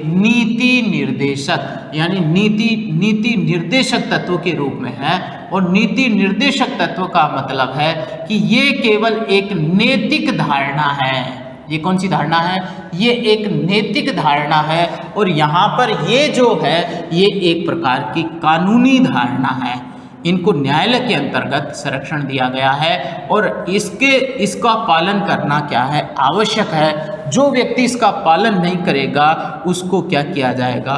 नीति निर्देशक यानी नीति निर्देशक तत्वों के रूप में है। और नीति निर्देशक तत्व का मतलब है कि ये केवल एक नैतिक धारणा है, ये कौन सी धारणा है? ये एक नैतिक धारणा है और यहाँ पर ये जो है ये एक प्रकार की कानूनी धारणा है। इनको न्यायालय के अंतर्गत संरक्षण दिया गया है और इसका पालन करना क्या है? आवश्यक है। जो व्यक्ति इसका पालन नहीं करेगा उसको क्या किया जाएगा?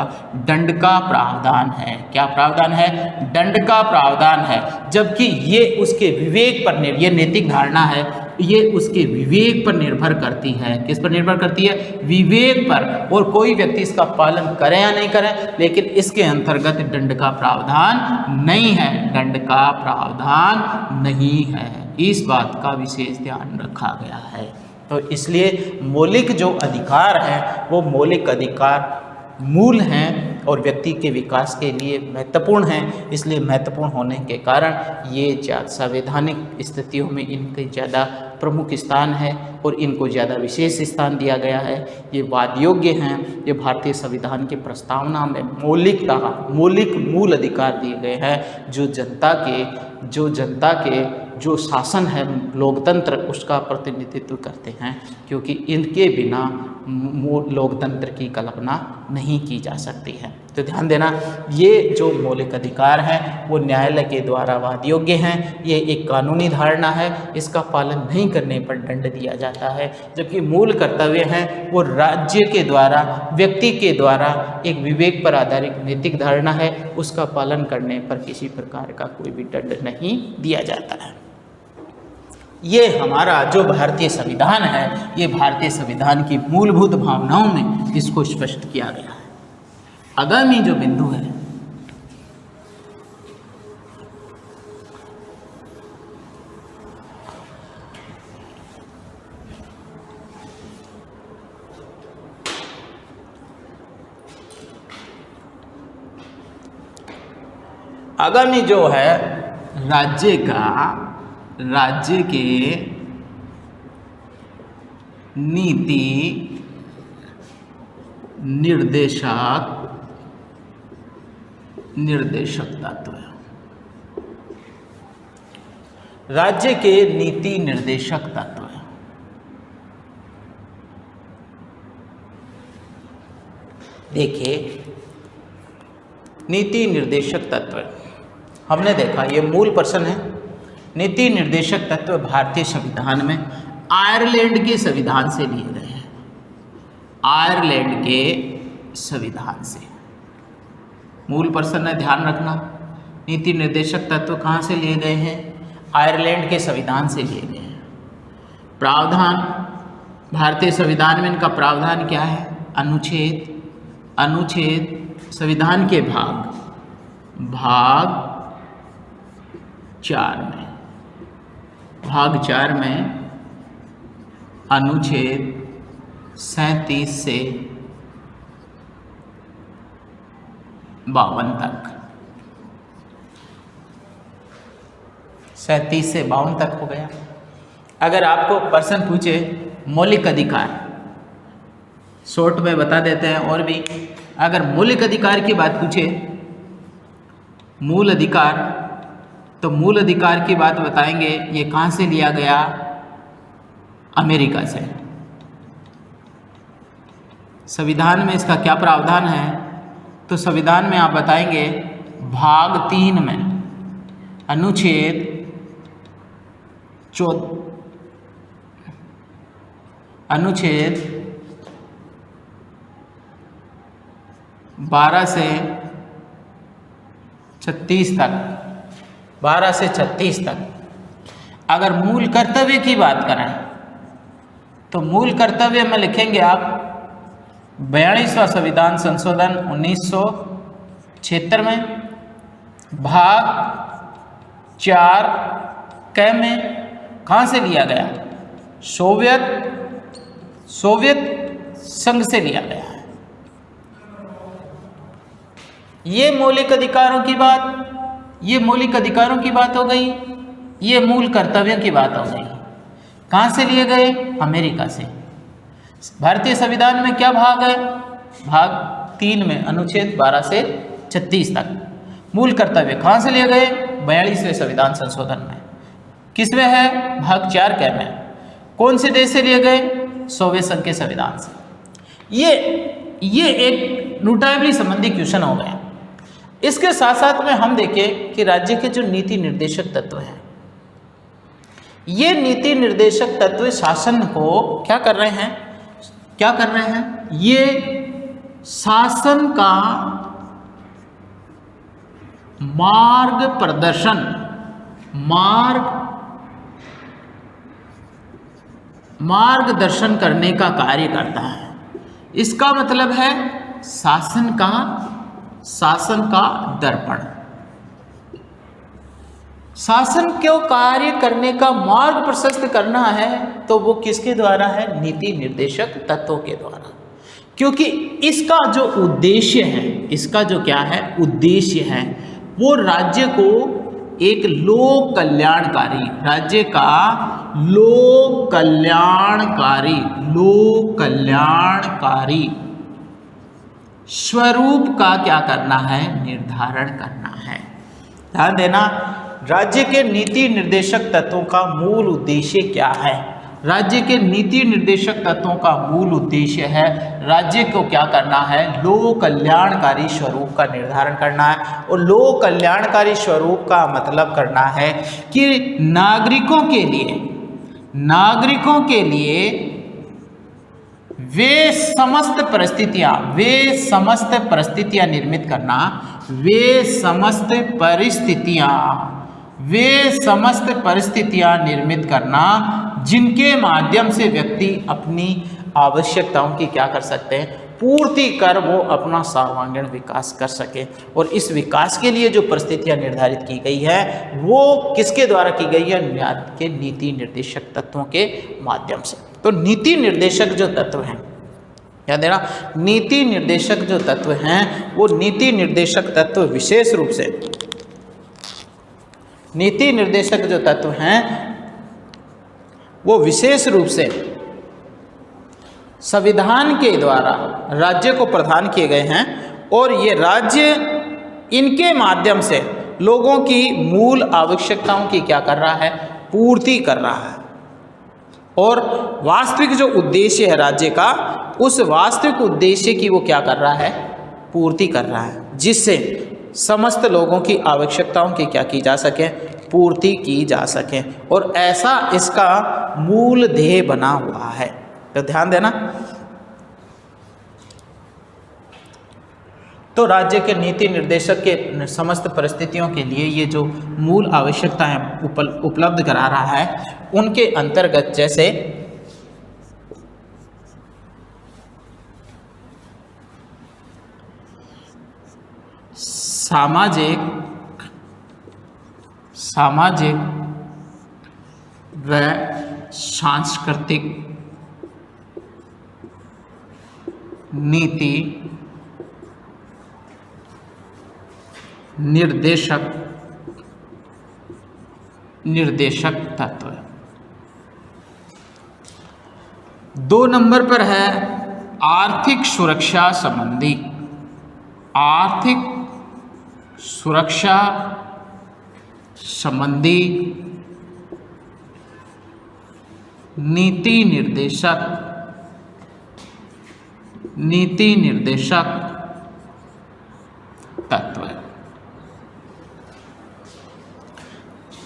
दंड का प्रावधान है। क्या प्रावधान है? दंड का प्रावधान है। जबकि ये उसके विवेक पर ये नैतिक धारणा है, ये उसके विवेक पर निर्भर करती है। किस पर निर्भर करती है? विवेक पर। और कोई व्यक्ति इसका पालन करे या नहीं करे, लेकिन इसके अंतर्गत दंड का प्रावधान नहीं है। दंड का प्रावधान नहीं है, इस बात का विशेष ध्यान रखा गया है। तो इसलिए मौलिक जो अधिकार है वो मौलिक अधिकार मूल हैं और व्यक्ति के विकास के लिए महत्वपूर्ण हैं। इसलिए महत्वपूर्ण होने के कारण ये संवैधानिक स्थितियों में इनके ज़्यादा प्रमुख स्थान है और इनको ज़्यादा विशेष स्थान दिया गया है। ये वाद योग्य हैं। ये भारतीय संविधान की प्रस्तावना में मौलिक मूल अधिकार दिए गए हैं जो शासन है, लोकतंत्र, उसका प्रतिनिधित्व करते हैं, क्योंकि इनके बिना लोकतंत्र की कल्पना नहीं की जा सकती है। तो ध्यान देना, ये जो मौलिक अधिकार हैं वो न्यायालय के द्वारा वाद योग्य हैं। ये एक कानूनी धारणा है, इसका पालन नहीं करने पर दंड दिया जाता है। जबकि मूल कर्तव्य हैं वो राज्य के द्वारा, व्यक्ति के द्वारा एक विवेक पर आधारित नैतिक धारणा है, उसका पालन करने पर किसी प्रकार का कोई भी दंड नहीं दिया जाता है। ये हमारा जो भारतीय संविधान है, ये भारतीय संविधान की मूलभूत भावनाओं में इसको स्पष्ट किया गया है। आगामी जो बिंदु है, आगामी जो है राज्य के नीति निर्देशक तत्व। राज्य के नीति निर्देशक तत्व। देखिए, नीति निर्देशक तत्व हमने देखा, ये मूल प्रश्न है। नीति निर्देशक तत्व भारतीय संविधान में आयरलैंड के संविधान से लिए गए हैं। आयरलैंड के संविधान से मूल प्रश्न है, ध्यान रखना। नीति निर्देशक तत्व कहाँ से लिए गए हैं? आयरलैंड के संविधान से लिए गए हैं। प्रावधान, भारतीय संविधान में इनका प्रावधान क्या है? अनुच्छेद संविधान के भाग 4 में अनुच्छेद 37 से 52 तक, 37 से 52 तक हो गया। अगर आपको प्रश्न पूछे मौलिक अधिकार, शॉर्ट में बता देते हैं। और भी अगर मौलिक अधिकार की बात पूछे, मूल अधिकार, तो मूल अधिकार की बात बताएंगे। ये कहाँ से लिया गया? अमेरिका से। संविधान में इसका क्या प्रावधान है? तो संविधान में आप बताएंगे भाग 3 में अनुच्छेद 12 से 36 तक, 12 से 36 तक। अगर मूल कर्तव्य की बात करें तो मूल कर्तव्य में लिखेंगे आप 42वां संविधान संशोधन 1976 में भाग 4 क में कहाँ से लिया गया? सोवियत संघ से लिया गया है। ये मौलिक अधिकारों की बात हो गई। ये मूल कर्तव्यों की बात हो गई। कहाँ से लिए गए? अमेरिका से। भारतीय संविधान में क्या भाग है? भाग 3 में अनुच्छेद 12 से 36 तक। मूल कर्तव्य कहाँ से लिए गए? 42वें संविधान संशोधन में। किसमें है? भाग 4 क में। कौन से देश से लिए गए? सोवियत संघ के संविधान से। ये एक नोटेबली संबंधी क्वेश्चन हो गया। इसके साथ साथ में हम देखें कि राज्य के जो नीति निर्देशक तत्व हैं, ये नीति निर्देशक तत्व शासन को क्या कर रहे हैं, ये शासन का मार्गदर्शन करने का कार्य करता है। इसका मतलब है शासन का दर्पण। शासन को कार्य करने का मार्ग प्रशस्त करना है तो वो किसके द्वारा है? नीति निर्देशक तत्वों के द्वारा। क्योंकि इसका जो उद्देश्य है, इसका जो क्या है उद्देश्य है, वो राज्य को एक लोक कल्याणकारी स्वरूप का क्या करना है? निर्धारण करना है। ध्यान देना, राज्य के नीति निर्देशक तत्वों का मूल उद्देश्य क्या है? राज्य के नीति निर्देशक तत्वों का मूल उद्देश्य है राज्य को क्या करना है? लोक कल्याणकारी स्वरूप का निर्धारण करना है। और लोक कल्याणकारी स्वरूप का मतलब करना है कि नागरिकों के लिए वे समस्त परिस्थितियां निर्मित करना, वे समस्त परिस्थितियां निर्मित करना जिनके माध्यम से व्यक्ति अपनी आवश्यकताओं की क्या कर सकते हैं? पूर्ति कर वो अपना सर्वांगीण विकास कर सके। और इस विकास के लिए जो परिस्थितियां निर्धारित की गई है वो किसके द्वारा की गई है? के नीति निर्देशक तत्वों के माध्यम से। तो नीति निर्देशक जो तत्व हैं, याद देना, नीति निर्देशक जो तत्व हैं वो नीति निर्देशक तत्व विशेष रूप से नीति निर्देशक जो तत्व हैं वो विशेष रूप से संविधान के द्वारा राज्य को प्रदान किए गए हैं और ये राज्य इनके माध्यम से लोगों की मूल आवश्यकताओं की क्या कर रहा है? पूर्ति कर रहा है। और वास्तविक जो उद्देश्य है राज्य का, उस वास्तविक उद्देश्य की वो क्या कर रहा है? पूर्ति कर रहा है, जिससे समस्त लोगों की आवश्यकताओं की क्या की जा सके? पूर्ति की जा सके। और ऐसा इसका मूल ध्येय बना हुआ है। तो ध्यान देना, तो राज्य के नीति निर्देशक के समस्त परिस्थितियों के लिए ये जो मूल आवश्यकताएं उपलब्ध करा रहा है, उनके अंतर्गत जैसे सामाजिक व सांस्कृतिक नीति निर्देशक तत्व। 2 नंबर पर है आर्थिक सुरक्षा संबंधी नीति निर्देशक तत्व।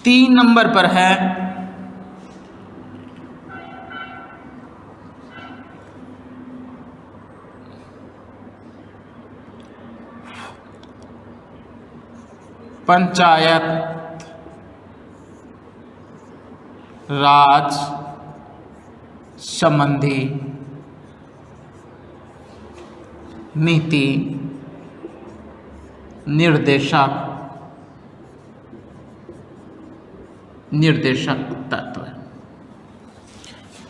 3 नंबर पर है पंचायत राज संबंधी नीति निर्देशक तत्व।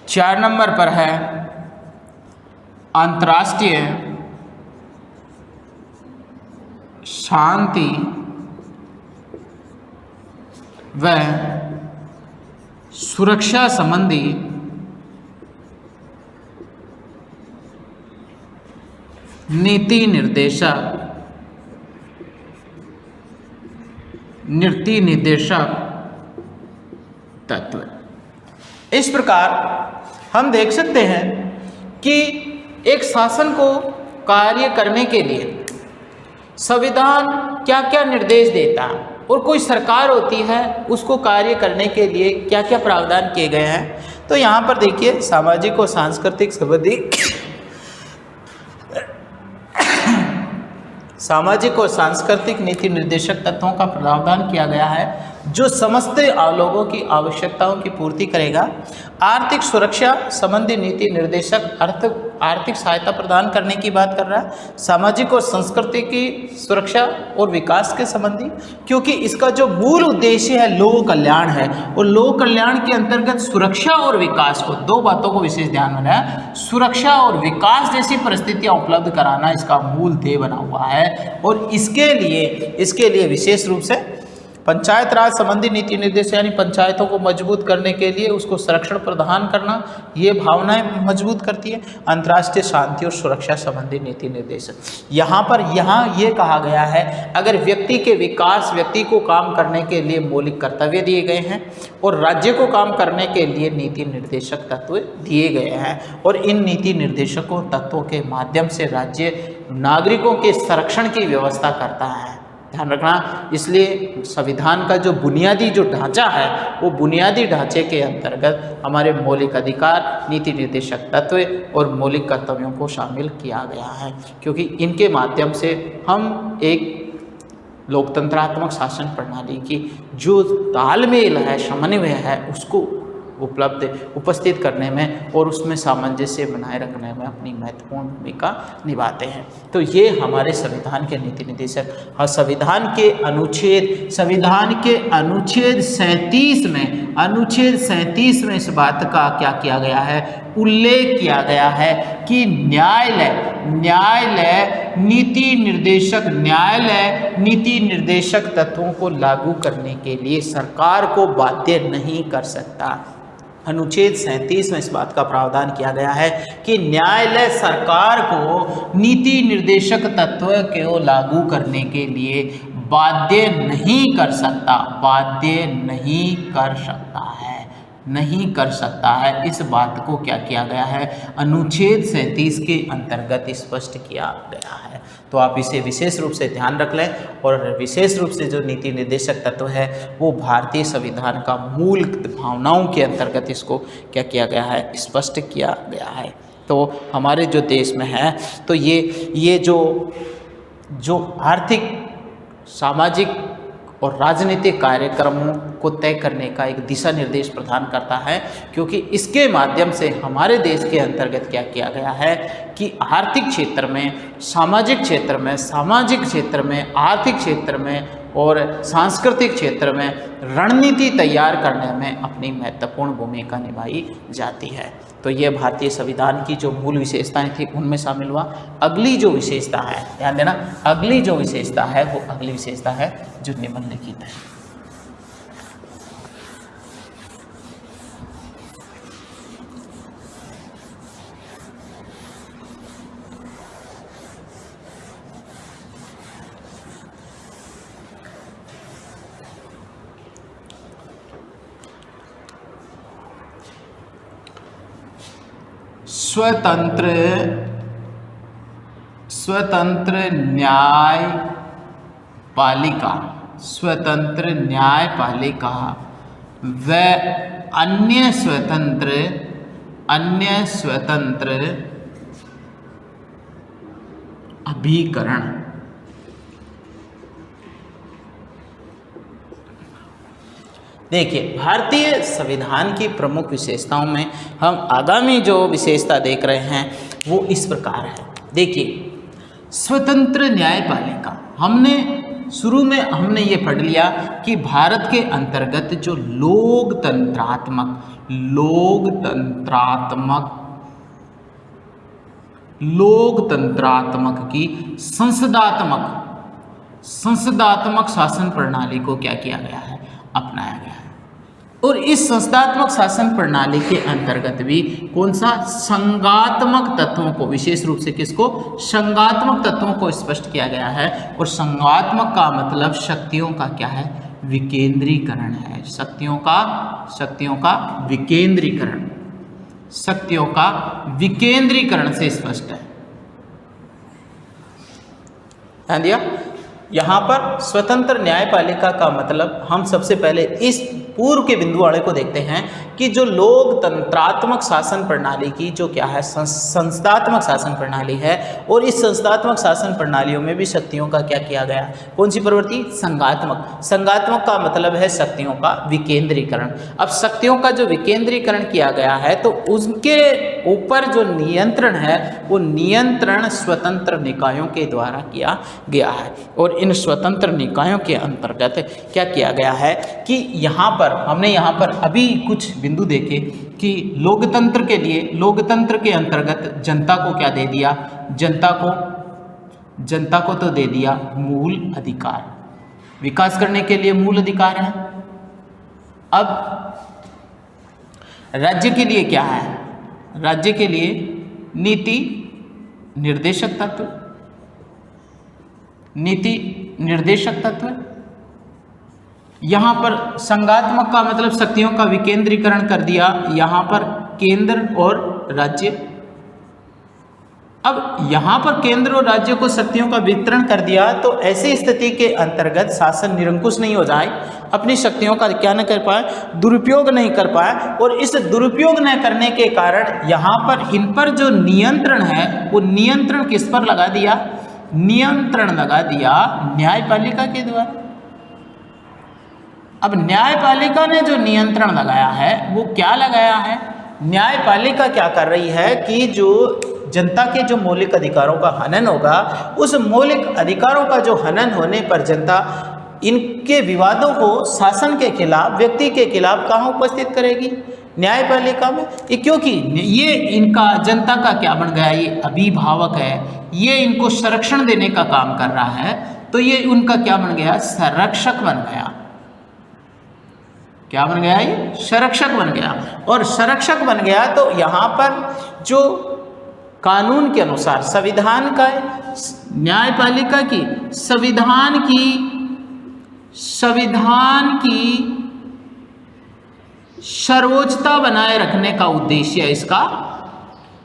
4 नंबर पर है अंतर्राष्ट्रीय शांति व सुरक्षा संबंधी नीति निर्देशक तत्व। इस प्रकार हम देख सकते हैं कि एक शासन को कार्य करने के लिए संविधान क्या क्या निर्देश देता है और कोई सरकार होती है उसको कार्य करने के लिए क्या क्या प्रावधान किए गए हैं। तो यहाँ पर देखिए सामाजिक और सांस्कृतिक संबंधी सामाजिक और सांस्कृतिक नीति निर्देशक तत्वों का प्रावधान किया गया है जो समस्त लोगों की आवश्यकताओं की पूर्ति करेगा। आर्थिक सुरक्षा संबंधी नीति निर्देशक आर्थिक सहायता प्रदान करने की बात कर रहा है। सामाजिक और संस्कृति की सुरक्षा और विकास के संबंधी, क्योंकि इसका जो मूल उद्देश्य है लोक कल्याण है और लोक कल्याण के अंतर्गत सुरक्षा और विकास को, दो बातों को विशेष ध्यान में रखना, सुरक्षा और विकास जैसी परिस्थितियां उपलब्ध कराना इसका मूल ध्येय बना हुआ है। और इसके लिए विशेष रूप से पंचायत राज संबंधी नीति निर्देश यानी पंचायतों को मजबूत करने के लिए उसको संरक्षण प्रदान करना, ये भावनाएं मजबूत करती है। अंतर्राष्ट्रीय शांति और सुरक्षा संबंधी नीति निर्देश, यहाँ ये कहा गया है अगर व्यक्ति के विकास, व्यक्ति को काम करने के लिए मौलिक कर्तव्य दिए गए हैं और राज्य को काम करने के लिए नीति निर्देशक तत्व दिए गए हैं और इन नीति निर्देशकों तत्वों के माध्यम से राज्य नागरिकों के संरक्षण की व्यवस्था करता है। ध्यान रखना, इसलिए संविधान का जो बुनियादी जो ढांचा है वो बुनियादी ढांचे के अंतर्गत हमारे मौलिक अधिकार, नीति निर्देशक तत्व और मौलिक कर्तव्यों को शामिल किया गया है, क्योंकि इनके माध्यम से हम एक लोकतंत्रात्मक शासन प्रणाली की जो तालमेल है, समन्वय है, उसको उपस्थित करने में और उसमें सामंजस्य बनाए रखने में अपनी महत्वपूर्ण भूमिका निभाते हैं। तो ये हमारे संविधान के नीति निर्देशक। हाँ, संविधान के अनुच्छेद 37 में इस बात का क्या किया गया है, उल्लेख किया गया है कि न्यायालय नीति निर्देशक तत्वों को लागू करने के लिए सरकार को बाध्य नहीं कर सकता। अनुच्छेद 37 में इस बात का प्रावधान किया गया है कि न्यायालय सरकार को नीति निर्देशक तत्व को लागू करने के लिए बाध्य नहीं कर सकता है। इस बात को क्या किया गया है, अनुच्छेद 37 के अंतर्गत स्पष्ट किया गया है। तो आप इसे विशेष रूप से ध्यान रख लें और विशेष रूप से जो नीति निर्देशक तत्व है वो भारतीय संविधान का मूल भावनाओं के अंतर्गत इसको क्या किया गया है, स्पष्ट किया गया है। तो हमारे जो देश में है तो ये जो आर्थिक, सामाजिक और राजनीतिक कार्यक्रमों को तय करने का एक दिशा निर्देश प्रदान करता है, क्योंकि इसके माध्यम से हमारे देश के अंतर्गत क्या किया गया है कि आर्थिक क्षेत्र में, सामाजिक क्षेत्र में, आर्थिक क्षेत्र में और सांस्कृतिक क्षेत्र में रणनीति तैयार करने में अपनी महत्वपूर्ण भूमिका निभाई जाती है। तो ये भारतीय संविधान की जो मूल विशेषताएं थी उनमें शामिल हुआ। अगली जो विशेषता है, ध्यान देना, अगली जो विशेषता है वो अगली विशेषता है जो निम्नलिखित है। स्वतंत्र न्यायपालिका व अन्य स्वतंत्र अभिकरण। देखिए, भारतीय संविधान की प्रमुख विशेषताओं में हम आगामी जो विशेषता देख रहे हैं वो इस प्रकार है। देखिए, स्वतंत्र न्यायपालिका, हमने शुरू में ये पढ़ लिया कि भारत के अंतर्गत जो लोकतंत्रात्मक की संसदात्मक शासन प्रणाली को क्या किया गया है, अपनाया गया है। और इस संसदात्मक शासन प्रणाली के अंतर्गत भी कौन सा, संघात्मक तत्वों को, विशेष रूप से किसको, संघात्मक तत्वों को स्पष्ट किया गया है। और संघात्मक का मतलब शक्तियों का क्या है, विकेंद्रीकरण है। शक्तियों का विकेंद्रीकरण, शक्तियों का विकेंद्रीकरण से स्पष्ट है। ध्यान दिया? यहाँ पर स्वतंत्र न्यायपालिका का मतलब हम सबसे पहले इस पूर्व के बिंदु वाले को देखते हैं कि जो लोकतंत्रात्मक शासन प्रणाली की जो क्या है संस्थात्मक शासन प्रणाली है, और इस संस्थात्मक शासन प्रणालियों में भी शक्तियों का क्या किया गया? कौन सी प्रवृत्ति? संघात्मक। संघात्मक का मतलब है शक्तियों का विकेंद्रीकरण। अब शक्तियों का जो विकेंद्रीकरण किया गया है तो उसके ऊपर जो नियंत्रण है वो नियंत्रण स्वतंत्र निकायों के द्वारा किया गया है। और इन स्वतंत्र निकायों के अंतर्गत क्या किया गया है कि यहाँ पर हमने यहाँ पर अभी कुछ बिंदु देखे कि लोकतंत्र के लिए, लोकतंत्र के अंतर्गत जनता को क्या दे दिया? जनता को तो दे दिया मूल अधिकार, विकास करने के लिए मूल अधिकार है। अब राज्य के लिए क्या है? राज्य के लिए नीति निर्देशक तत्व, नीति निर्देशक तत्व। यहाँ पर संघात्मक का मतलब शक्तियों का विकेंद्रीकरण कर दिया, यहाँ पर केंद्र और राज्य। अब यहाँ पर केंद्र और राज्य को शक्तियों का वितरण कर दिया तो ऐसी स्थिति के अंतर्गत शासन निरंकुश नहीं हो जाए, अपनी शक्तियों का क्या न कर पाए? दुरुपयोग नहीं कर पाए। और इस दुरुपयोग न करने के कारण यहाँ पर इन पर जो नियंत्रण है वो नियंत्रण किस पर लगा दिया? नियंत्रण लगा दिया न्यायपालिका के द्वारा। अब न्यायपालिका ने जो नियंत्रण लगाया है वो क्या लगाया है? न्यायपालिका क्या कर रही है कि जो जनता के जो मौलिक अधिकारों का हनन होगा, उस मौलिक अधिकारों का जो हनन होने पर जनता इनके विवादों को शासन के खिलाफ, व्यक्ति के खिलाफ कहाँ उपस्थित करेगी? न्यायपालिका में। क्योंकि ये इनका जनता का क्या बन गया? ये अभिभावक है, ये इनको संरक्षण देने का काम कर रहा है, तो ये उनका क्या बन गया? संरक्षक बन गया। क्या बन गया? ये संरक्षक बन गया। और संरक्षक बन गया तो यहाँ पर जो कानून के अनुसार संविधान का, न्यायपालिका की संविधान की सर्वोच्चता बनाए रखने का उद्देश्य है इसका।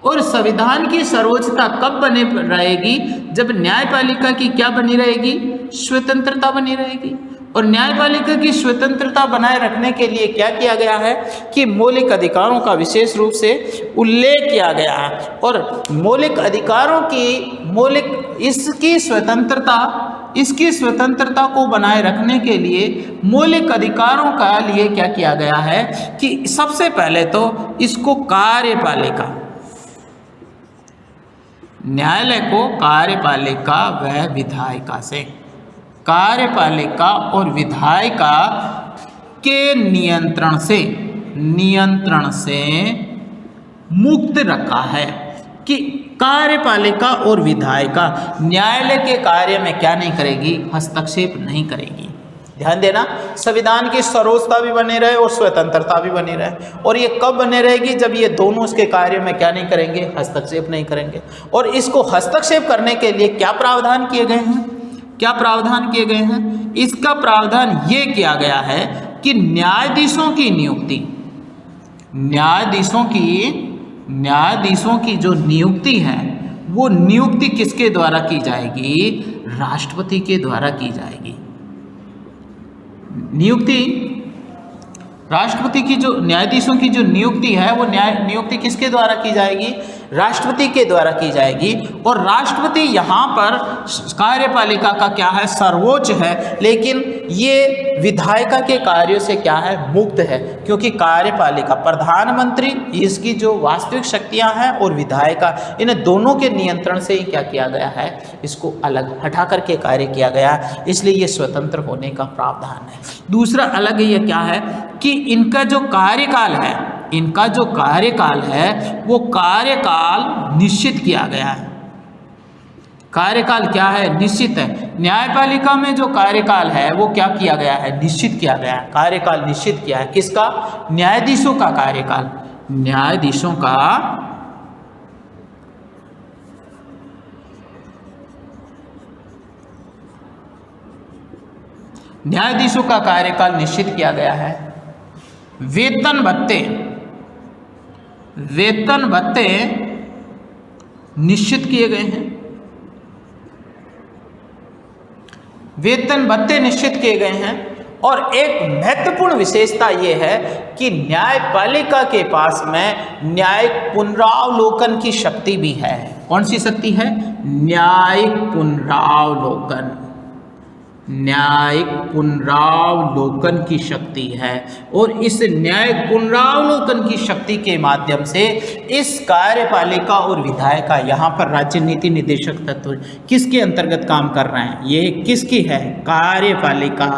और संविधान की सर्वोच्चता कब बने रहेगी? जब न्यायपालिका की क्या बनी रहेगी? स्वतंत्रता बनी रहेगी। और न्यायपालिका की स्वतंत्रता बनाए रखने के लिए क्या किया गया है कि मौलिक अधिकारों का विशेष रूप से उल्लेख किया गया है। और मौलिक अधिकारों की इसकी स्वतंत्रता को बनाए रखने के लिए मौलिक अधिकारों का लिए क्या किया गया है कि सबसे पहले तो इसको कार्यपालिका, न्यायालय को कार्यपालिका व विधायिका से, कार्यपालिका और विधायिका के नियंत्रण से मुक्त रखा है कि कार्यपालिका और विधायिका न्यायालय के कार्य में क्या नहीं करेगी? हस्तक्षेप नहीं करेगी। ध्यान देना, संविधान की सर्वोच्चता भी बने रहे और स्वतंत्रता भी बनी रहे। और ये कब बने रहेगी? जब ये दोनों उसके कार्य में क्या नहीं करेंगे? हस्तक्षेप नहीं करेंगे। और इसको हस्तक्षेप करने के लिए क्या प्रावधान किए गए हैं? क्या प्रावधान किए गए हैं? इसका प्रावधान ये किया गया है कि न्यायाधीशों की जो नियुक्ति है वो नियुक्ति किसके द्वारा की जाएगी? राष्ट्रपति के द्वारा की जाएगी। नियुक्ति राष्ट्रपति की जो न्यायाधीशों की जो नियुक्ति है वो नियुक्ति किसके द्वारा की जाएगी? राष्ट्रपति के द्वारा की जाएगी। और राष्ट्रपति यहाँ पर कार्यपालिका का क्या है? सर्वोच्च है, लेकिन ये विधायिका के कार्यों से क्या है? मुक्त है। क्योंकि कार्यपालिका प्रधानमंत्री इसकी जो वास्तविक शक्तियाँ हैं और विधायिका, इन दोनों के नियंत्रण से ही क्या किया गया है? इसको अलग हटा करके कार्य किया गया है, इसलिए ये स्वतंत्र होने का प्रावधान है। दूसरा अलग ये क्या है कि इनका जो कार्यकाल है वो कार्यकाल निश्चित किया गया है। कार्यकाल क्या है? निश्चित है। न्यायपालिका में जो कार्यकाल है वो क्या किया गया है? निश्चित किया गया है। कार्यकाल निश्चित किया है किसका? न्यायाधीशों का कार्यकाल, न्यायाधीशों का कार्यकाल निश्चित किया गया है। वेतन वेतन भत्ते निश्चित किए गए हैं। वेतन भत्ते निश्चित किए गए हैं और एक महत्वपूर्ण विशेषता ये है कि न्यायपालिका के पास में न्यायिक पुनरावलोकन की शक्ति भी है। कौन सी शक्ति है? न्यायिक पुनरावलोकन। न्यायिक पुनरावलोकन की शक्ति है और इस न्यायिक पुनरावलोकन की शक्ति के माध्यम से इस कार्यपालिका और विधायिका, यहाँ पर राज्य नीति निदेशक तत्व किसके अंतर्गत काम कर रहे हैं? ये किसकी है? कार्यपालिका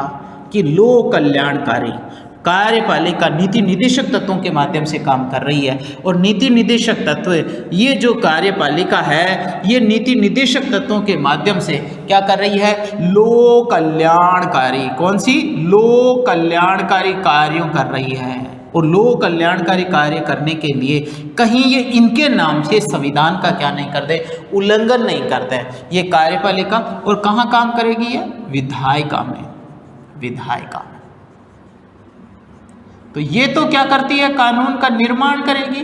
की लोक कल्याणकारी कार्यपालिका नीति निदेशक तत्वों के माध्यम से काम कर रही है। और नीति निदेशक तत्व, ये जो कार्यपालिका है, ये नीति निदेशक तत्वों के माध्यम से क्या कर रही है? लोक कल्याणकारी, कौन सी? लोक कल्याणकारी कार्यों कर रही है। और लोक कल्याणकारी कार्य करने के लिए कहीं ये इनके नाम से संविधान का क्या नहीं करते? उल्लंघन नहीं करते ये कार्यपालिका। और कहाँ काम करेगी ये? विधायिका में। विधायिका में तो ये तो क्या करती है? कानून का निर्माण करेगी।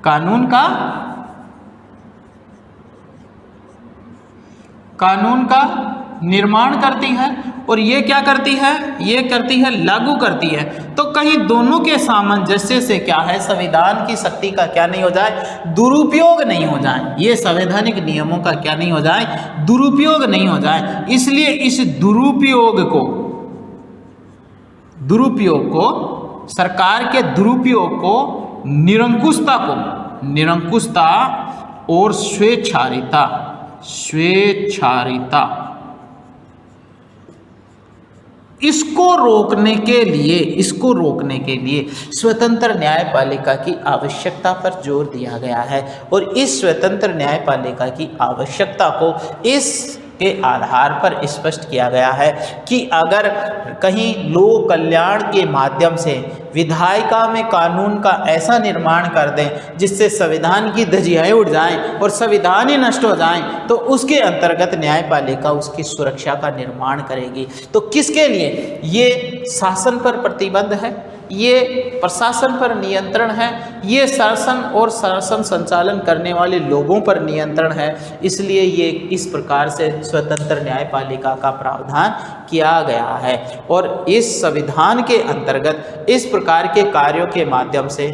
कानून का निर्माण करती है और ये क्या करती है? ये करती है, लागू करती है। तो कहीं दोनों के सामंजस्य से क्या है? संविधान की शक्ति का क्या नहीं हो जाए? दुरुपयोग नहीं हो जाए। ये संवैधानिक नियमों का क्या नहीं हो जाए? दुरुपयोग नहीं हो जाए। इसलिए इस दुरुपयोग को सरकार के दुरुपयोग को, निरंकुशता और स्वेच्छारिता इसको रोकने के लिए स्वतंत्र न्यायपालिका की आवश्यकता पर जोर दिया गया है। और इस स्वतंत्र न्यायपालिका की आवश्यकता को इसके आधार पर स्पष्ट किया गया है कि अगर कहीं लोक कल्याण के माध्यम से विधायिका में कानून का ऐसा निर्माण कर दें जिससे संविधान की धज्जियां उड़ जाएं और संविधान ही नष्ट हो जाएं, तो उसके अंतर्गत न्यायपालिका उसकी सुरक्षा का निर्माण करेगी। तो किसके लिए? ये शासन पर प्रतिबंध है, ये प्रशासन पर नियंत्रण है, ये शासन और शासन संचालन करने वाले लोगों पर नियंत्रण है। इसलिए ये इस प्रकार से स्वतंत्र न्यायपालिका का प्रावधान किया गया है। और इस संविधान के अंतर्गत इस प्रकार के कार्यों के माध्यम से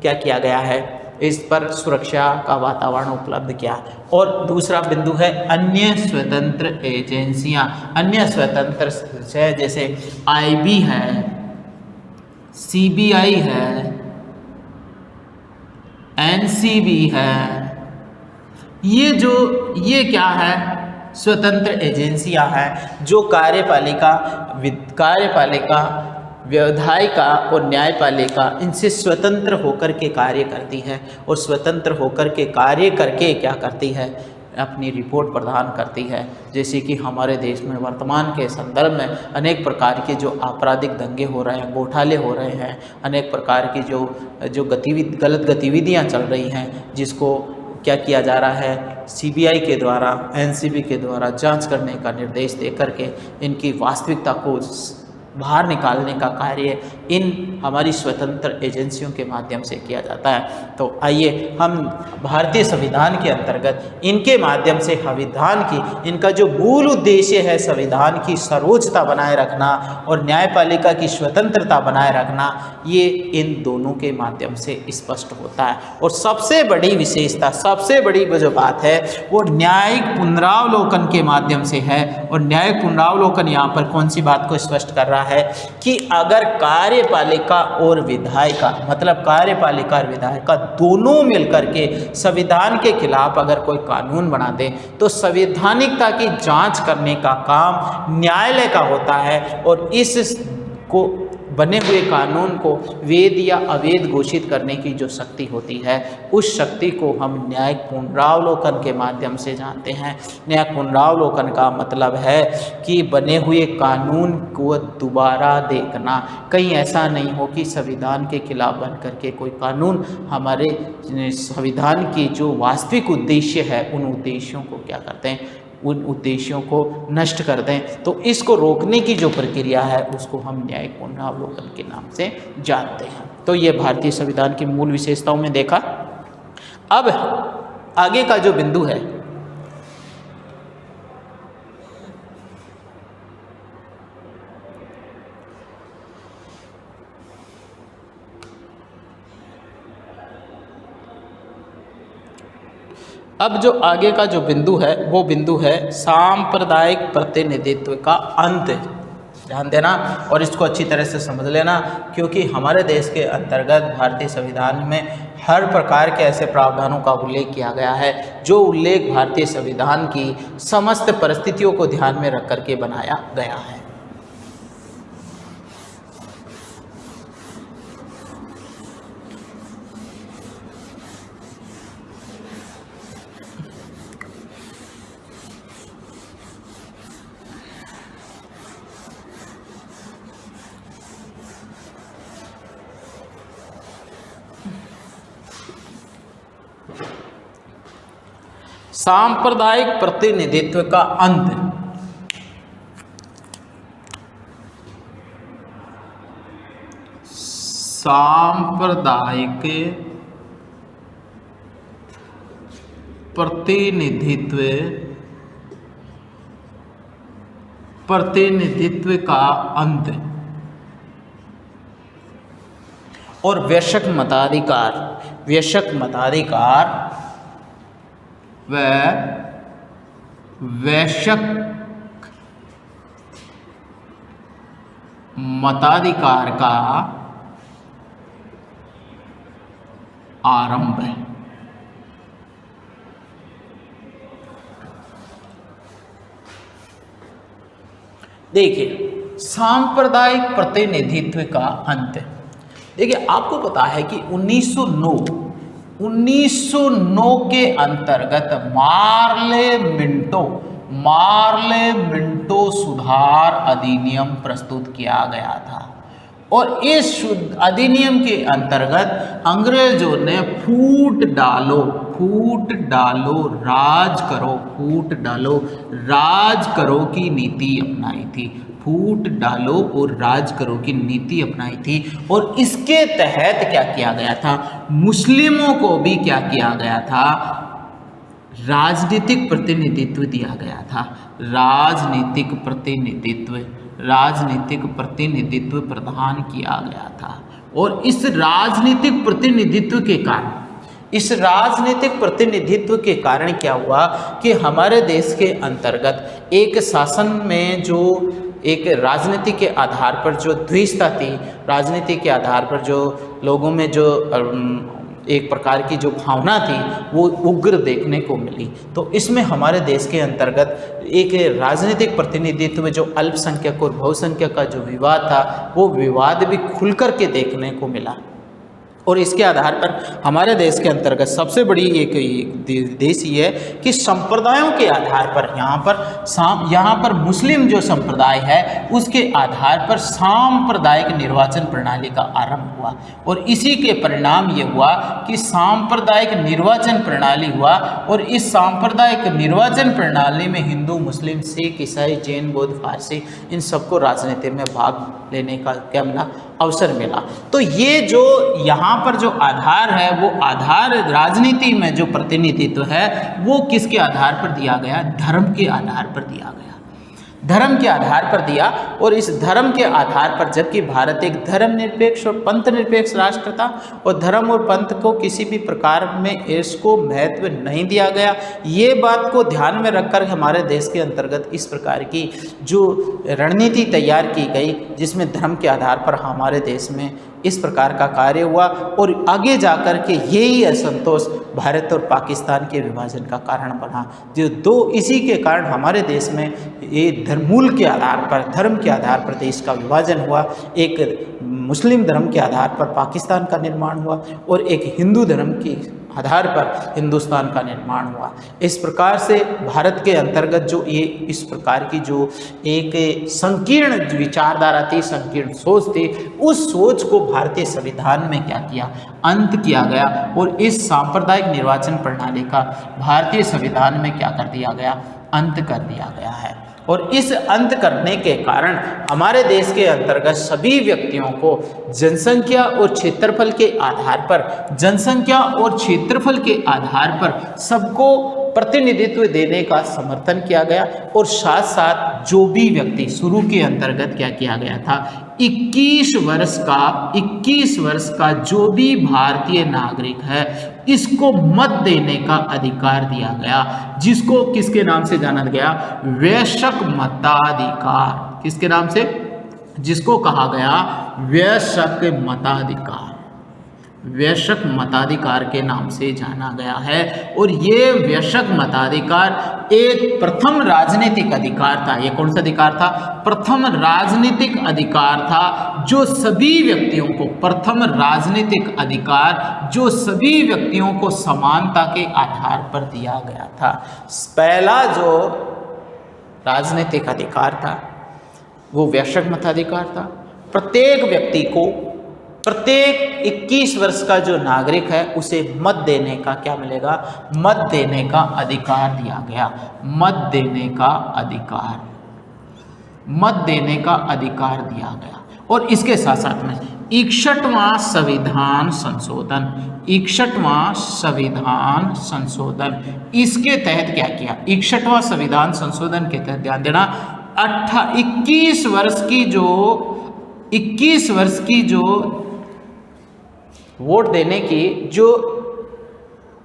क्या किया गया है? इस पर सुरक्षा का वातावरण उपलब्ध किया। और दूसरा बिंदु है अन्य स्वतंत्र एजेंसियां। अन्य स्वतंत्र है जैसे IB है, CBI है, NCB है। ये क्या है? स्वतंत्र एजेंसियां हैं जो कार्यपालिका, विधायिका और न्यायपालिका इनसे स्वतंत्र होकर के कार्य करती है। और स्वतंत्र होकर के कार्य करके क्या करती है? अपनी रिपोर्ट प्रदान करती है। जैसे कि हमारे देश में वर्तमान के संदर्भ में अनेक प्रकार के जो आपराधिक दंगे हो रहे हैं, घोटाले हो रहे हैं, अनेक प्रकार की जो गलत गतिविधियां चल रही हैं, जिसको क्या किया जा रहा है? CBI के द्वारा, NCB के द्वारा जांच करने का निर्देश दे करके इनकी वास्तविकता को बाहर निकालने का कार्य इन हमारी स्वतंत्र एजेंसियों के माध्यम से किया जाता है। तो आइए हम भारतीय संविधान के अंतर्गत इनके माध्यम से संविधान की, इनका जो मूल उद्देश्य है संविधान की सर्वोच्चता बनाए रखना और न्यायपालिका की स्वतंत्रता बनाए रखना, ये इन दोनों के माध्यम से स्पष्ट होता है। और सबसे बड़ी विशेषता, सबसे बड़ी जो बात है वो न्यायिक पुनरावलोकन के माध्यम से है। और न्यायिक पुनरावलोकन यहाँ पर कौन सी बात को स्पष्ट कर रहा है कि अगर कार्यपालिका और विधायिका, मतलब कार्यपालिका और विधायिका दोनों मिलकर के संविधान के खिलाफ अगर कोई कानून बना दे तो संवैधानिकता की जांच करने का काम न्यायालय का होता है। और इस को बने हुए कानून को वैध या अवैध घोषित करने की जो शक्ति होती है, उस शक्ति को हम न्यायिक पुनरावलोकन के माध्यम से जानते हैं। न्यायिक पुनरावलोकन का मतलब है कि बने हुए कानून को दोबारा देखना। कहीं ऐसा नहीं हो कि संविधान के खिलाफ बन करके कोई कानून हमारे संविधान की जो वास्तविक उद्देश्य है, उन उद्देश्यों को क्या करते हैं, उन उद्देश्यों को नष्ट कर दें। तो इसको रोकने की जो प्रक्रिया है उसको हम न्यायिक पुनरावलोकन के नाम से जानते हैं। तो ये भारतीय संविधान की मूल विशेषताओं में देखा। अब आगे का जो बिंदु है, अब जो आगे का जो बिंदु है वो बिंदु है सांप्रदायिक प्रतिनिधित्व का अंत। ध्यान देना और इसको अच्छी तरह से समझ लेना, क्योंकि हमारे देश के अंतर्गत भारतीय संविधान में हर प्रकार के ऐसे प्रावधानों का उल्लेख किया गया है जो उल्लेख भारतीय संविधान की समस्त परिस्थितियों को ध्यान में रख करके बनाया गया है। सांप्रदायिक प्रतिनिधित्व का अंत। सांप्रदायिक प्रतिनिधित्व का अंत और वयस्क मताधिकार व वयस्क मताधिकार का आरंभ है। देखिए, सांप्रदायिक प्रतिनिधित्व का अंत। देखिए, आपको पता है कि 1909 के अंतर्गत मार्ले मिंटो सुधार अधिनियम प्रस्तुत किया गया था और इस अधिनियम के अंतर्गत अंग्रेजों ने फूट डालो राज करो की नीति अपनाई थी। फूट डालो और राज करो की नीति अपनाई थी और इसके तहत क्या किया गया था, मुस्लिमों को भी क्या किया गया था, राजनीतिक प्रतिनिधित्व दिया गया था। राजनीतिक प्रतिनिधित्व प्रदान किया गया था और इस राजनीतिक प्रतिनिधित्व के कारण क्या हुआ कि हमारे देश के अंतर्गत एक शासन में जो एक राजनीति के आधार पर जो द्विषता थी, राजनीति के आधार पर जो लोगों में जो एक प्रकार की जो भावना थी वो उग्र देखने को मिली। तो इसमें हमारे देश के अंतर्गत एक राजनीतिक प्रतिनिधित्व जो अल्पसंख्यक और बहुसंख्यक का जो विवाद था वो विवाद भी खुल कर के देखने को मिला और इसके आधार पर हमारे देश के अंतर्गत सबसे बड़ी एक देश ये है कि संप्रदायों के आधार पर यहाँ पर मुस्लिम जो संप्रदाय है उसके आधार पर सांप्रदायिक निर्वाचन प्रणाली का आरंभ हुआ और इसी के परिणाम ये हुआ कि सांप्रदायिक निर्वाचन प्रणाली हुआ और इस सांप्रदायिक निर्वाचन प्रणाली में हिंदू, मुस्लिम, सिख, ईसाई, जैन, बौद्ध, फारसी इन सबको राजनीति में भाग लेने का क्या मिला, अवसर मिला। तो ये जो यहाँ पर जो आधार है वो आधार राजनीति में जो प्रतिनिधित्व है वो किसके आधार पर दिया गया, धर्म के आधार पर दिया गया, धर्म के आधार पर दिया। और इस धर्म के आधार पर, जबकि भारत एक धर्मनिरपेक्ष और पंथ निरपेक्ष राष्ट्र था और धर्म और पंथ को किसी भी प्रकार में इसको महत्व नहीं दिया गया, ये बात को ध्यान में रखकर हमारे देश के अंतर्गत इस प्रकार की जो रणनीति तैयार की गई जिसमें धर्म के आधार पर हमारे देश में इस प्रकार का कार्य हुआ और आगे जाकर के यही असंतोष भारत और पाकिस्तान के विभाजन का कारण बना। इसी के कारण हमारे देश में ये मूल के आधार पर, धर्म के आधार पर देश का विभाजन हुआ। एक मुस्लिम धर्म के आधार पर पाकिस्तान का निर्माण हुआ और एक हिंदू धर्म के आधार पर हिंदुस्तान का निर्माण हुआ। इस प्रकार से भारत के अंतर्गत जो ये इस प्रकार की जो एक संकीर्ण विचारधारा थी, संकीर्ण सोच थी, उस सोच को भारतीय संविधान में क्या किया, अंत किया गया और इस सांप्रदायिक निर्वाचन प्रणाली का भारतीय संविधान में क्या कर दिया गया, अंत कर दिया गया है। और इस अंत करने के कारण हमारे देश के अंतर्गत सभी व्यक्तियों को जनसंख्या और क्षेत्रफल के आधार पर, जनसंख्या और क्षेत्रफल के आधार पर सबको प्रतिनिधित्व देने का समर्थन किया गया। और साथ साथ जो भी व्यक्ति शुरू के अंतर्गत क्या किया गया था, 21 वर्ष का जो भी भारतीय नागरिक है इसको मत देने का अधिकार दिया गया, जिसको किसके नाम से जाना गया, वयस्क मताधिकार। किसके नाम से, जिसको कहा गया वयस्क मताधिकार, वयस्क मताधिकार के नाम से जाना गया है। और ये वयस्क मताधिकार एक प्रथम राजनीतिक अधिकार था। ये कौन सा अधिकार था, प्रथम राजनीतिक अधिकार था, जो सभी व्यक्तियों को, प्रथम राजनीतिक अधिकार जो सभी व्यक्तियों को समानता के आधार पर दिया गया था। पहला जो राजनीतिक अधिकार था वो वयस्क मताधिकार था। प्रत्येक व्यक्ति को, प्रत्येक 21 वर्ष का जो नागरिक है उसे मत देने का क्या मिलेगा, मत देने का अधिकार दिया गया, मत देने का अधिकार, मत देने का अधिकार दिया गया। और इसके साथ साथ में 61वां संविधान संशोधन, 61वां संविधान संशोधन, इसके तहत क्या किया, 61वां संविधान संशोधन के तहत ध्यान देना, 21 वर्ष की जो वोट देने की जो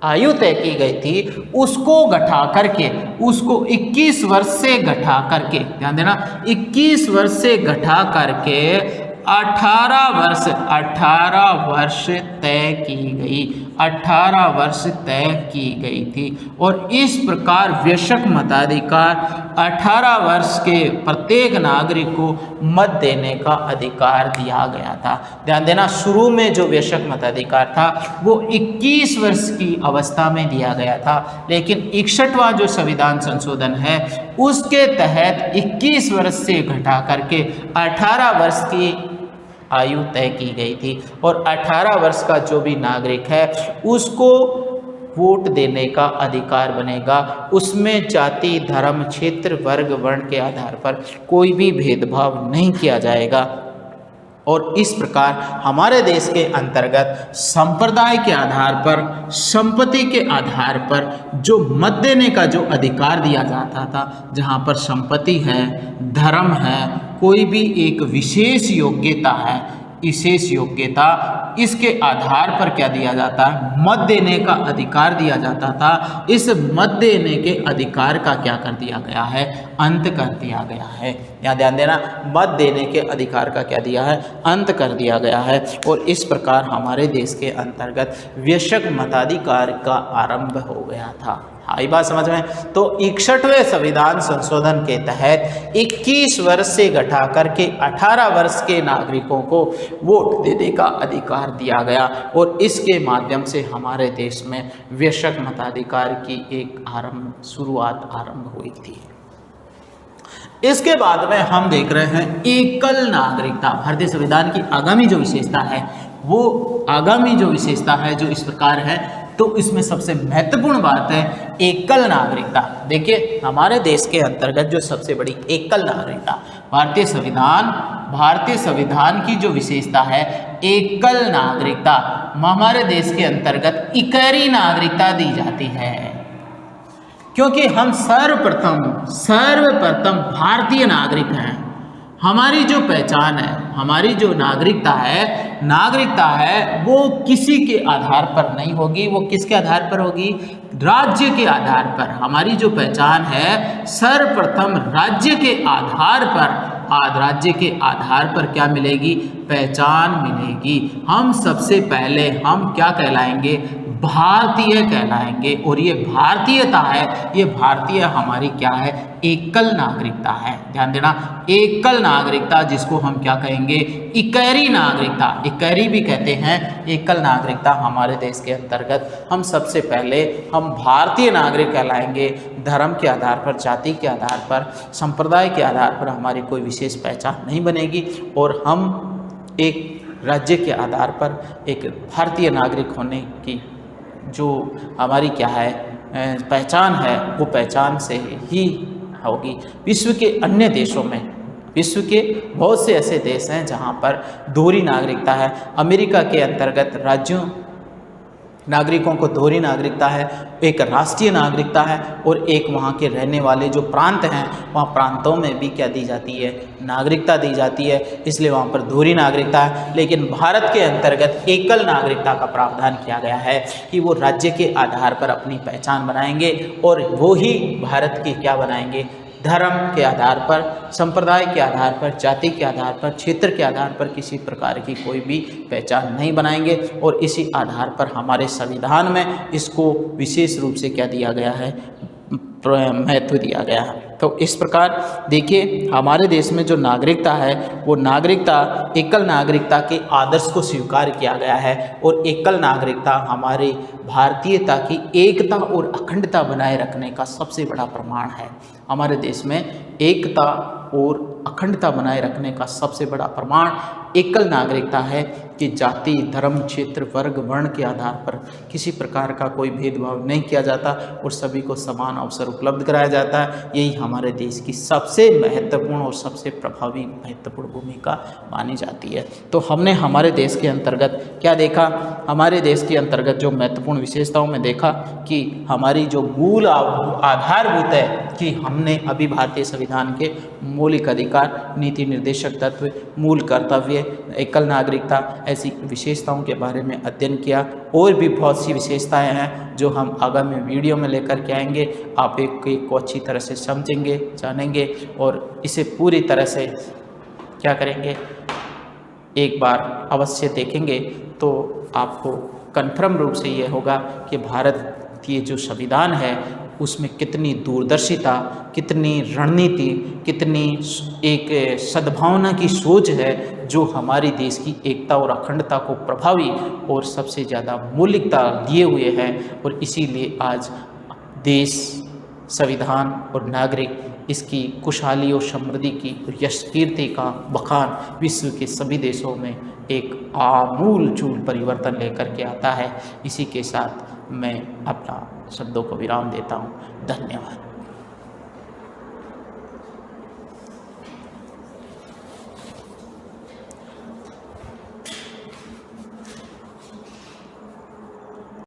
आयु तय की गई थी उसको घटा करके, उसको 21 वर्ष से घटा करके, ध्यान देना, 21 वर्ष से घटा करके 18 वर्ष तय की गई, 18 वर्ष तय की गई थी। और इस प्रकार वयस्क मताधिकार 18 वर्ष के प्रत्येक नागरिक को मत देने का अधिकार दिया गया था। ध्यान देना, शुरू में जो वयस्क मताधिकार था वो 21 वर्ष की अवस्था में दिया गया था, लेकिन 61वां जो संविधान संशोधन है उसके तहत 21 वर्ष से घटा करके 18 वर्ष की आयु तय की गई थी। और 18 वर्ष का जो भी नागरिक है उसको वोट देने का अधिकार बनेगा। उसमें जाति, धर्म, क्षेत्र, वर्ग, वर्ण के आधार पर कोई भी भेदभाव नहीं किया जाएगा। और इस प्रकार हमारे देश के अंतर्गत संप्रदाय के आधार पर, संपत्ति के आधार पर जो मत देने का जो अधिकार दिया जाता था, जहाँ पर संपत्ति है, धर्म है, कोई भी एक विशेष योग्यता है, विशेष योग्यता, इसके आधार पर क्या दिया जाता है, मत देने का अधिकार दिया जाता था। इस मत देने के अधिकार का क्या कर दिया गया है, अंत कर दिया गया है। यहाँ ध्यान देना, मत देने के अधिकार का क्या दिया है, अंत कर दिया गया है। और इस प्रकार हमारे देश के अंतर्गत वयस्क मताधिकार का आरंभ हो गया था। आई बात समझ में। तो 61वें संविधान संशोधन के तहत 21 वर्ष से घटा करके 18 वर्ष के नागरिकों को वोट देने का अधिकार दिया गया। और इसके माध्यम से हमारे देश में वयस्क मताधिकार की एक शुरुआत आरंभ हुई थी। इसके बाद में हम देख रहे हैं एकल नागरिकता। भारतीय संविधान की आगामी जो विशेषता है, वो आगामी जो विशेषता है जो इस प्रकार है, तो इसमें सबसे महत्वपूर्ण बात है एकल नागरिकता। देखिए, हमारे देश के अंतर्गत जो सबसे बड़ी एकल नागरिकता, भारतीय संविधान की जो विशेषता है एकल नागरिकता, हमारे देश के अंतर्गत इकहरी नागरिकता दी जाती है, क्योंकि हम सर्वप्रथम भारतीय नागरिक हैं। हमारी जो पहचान है, हमारी जो नागरिकता है वो किसी के आधार पर नहीं होगी। वो किसके आधार पर होगी, राज्य के आधार पर। हमारी जो पहचान है सर्वप्रथम राज्य के आधार पर क्या मिलेगी, पहचान मिलेगी। हम सबसे पहले हम क्या कहलाएंगे, भारतीय कहलाएंगे। और ये भारतीयता है, ये भारतीय हमारी क्या है, एकल नागरिकता है। ध्यान देना, एकल नागरिकता, जिसको हम क्या कहेंगे, इकहरी नागरिकता, इकहरी भी कहते हैं। एकल नागरिकता हमारे देश के अंतर्गत हम सबसे पहले हम भारतीय नागरिक कहलाएंगे। धर्म के आधार पर, जाति के आधार पर, संप्रदाय के आधार पर हमारी कोई विशेष पहचान नहीं बनेगी और हम एक राज्य के आधार पर एक भारतीय नागरिक होने की जो हमारी क्या है पहचान है, वो पहचान से ही होगी। विश्व के अन्य देशों में, विश्व के बहुत से ऐसे देश हैं जहाँ पर दोहरी नागरिकता है। अमेरिका के अंतर्गत राज्यों नागरिकों को दोहरी नागरिकता है, एक राष्ट्रीय नागरिकता है और एक वहाँ के रहने वाले जो प्रांत हैं, वहाँ प्रांतों में भी क्या दी जाती है, नागरिकता दी जाती है, इसलिए वहाँ पर दोहरी नागरिकता है। लेकिन भारत के अंतर्गत एकल नागरिकता का प्रावधान किया गया है कि वो राज्य के आधार पर अपनी पहचान बनाएंगे और वो ही भारत की क्या बनाएंगे, धर्म के आधार पर, संप्रदाय के आधार पर, जाति के आधार पर, क्षेत्र के आधार पर किसी प्रकार की कोई भी पहचान नहीं बनाएंगे। और इसी आधार पर हमारे संविधान में इसको विशेष रूप से क्या दिया गया है, महत्व दिया गया है। तो इस प्रकार देखिए, हमारे देश में जो नागरिकता है वो नागरिकता एकल नागरिकता के आदर्श को स्वीकार किया गया है और एकल नागरिकता हमारी भारतीयता की एकता और अखंडता बनाए रखने का सबसे बड़ा प्रमाण है। हमारे देश में एकता और अखंडता बनाए रखने का सबसे बड़ा प्रमाण एकल नागरिकता है कि जाति, धर्म, क्षेत्र, वर्ग, वर्ण के आधार पर किसी प्रकार का कोई भेदभाव नहीं किया जाता और सभी को समान अवसर उपलब्ध कराया जाता है। यही हमारे देश की सबसे महत्वपूर्ण और सबसे प्रभावी महत्वपूर्ण भूमिका मानी जाती है। तो हमने हमारे देश के अंतर्गत क्या देखा, हमारे देश के अंतर्गत जो महत्वपूर्ण विशेषताओं में देखा कि हमारी जो मूल आधारभूत है कि हमने अभी भारतीय संविधान के मौलिक अधिकार, नीति निर्देशक तत्व, मूल कर्तव्य, एकल नागरिकता, ऐसी विशेषताओं के बारे में अध्ययन किया। और भी बहुत सी विशेषताएं हैं जो हम आगामी वीडियो में लेकर के आएंगे। आप एक को अच्छी तरह से समझेंगे, जानेंगे और इसे पूरी तरह से क्या करेंगे, एक बार अवश्य देखेंगे तो आपको कन्फर्म रूप से ये होगा कि भारत की जो संविधान है उसमें कितनी दूरदर्शिता, कितनी रणनीति, कितनी एक सद्भावना की सोच है जो हमारी देश की एकता और अखंडता को प्रभावी और सबसे ज़्यादा मौलिकता दिए हुए हैं। और इसीलिए आज देश, संविधान और नागरिक इसकी खुशहाली और समृद्धि की यश कीर्ति का बखान विश्व के सभी देशों में एक आमूल चूल परिवर्तन लेकर के आता है। इसी के साथ मैं अपना शब्दों को विराम देता हूँ। धन्यवाद।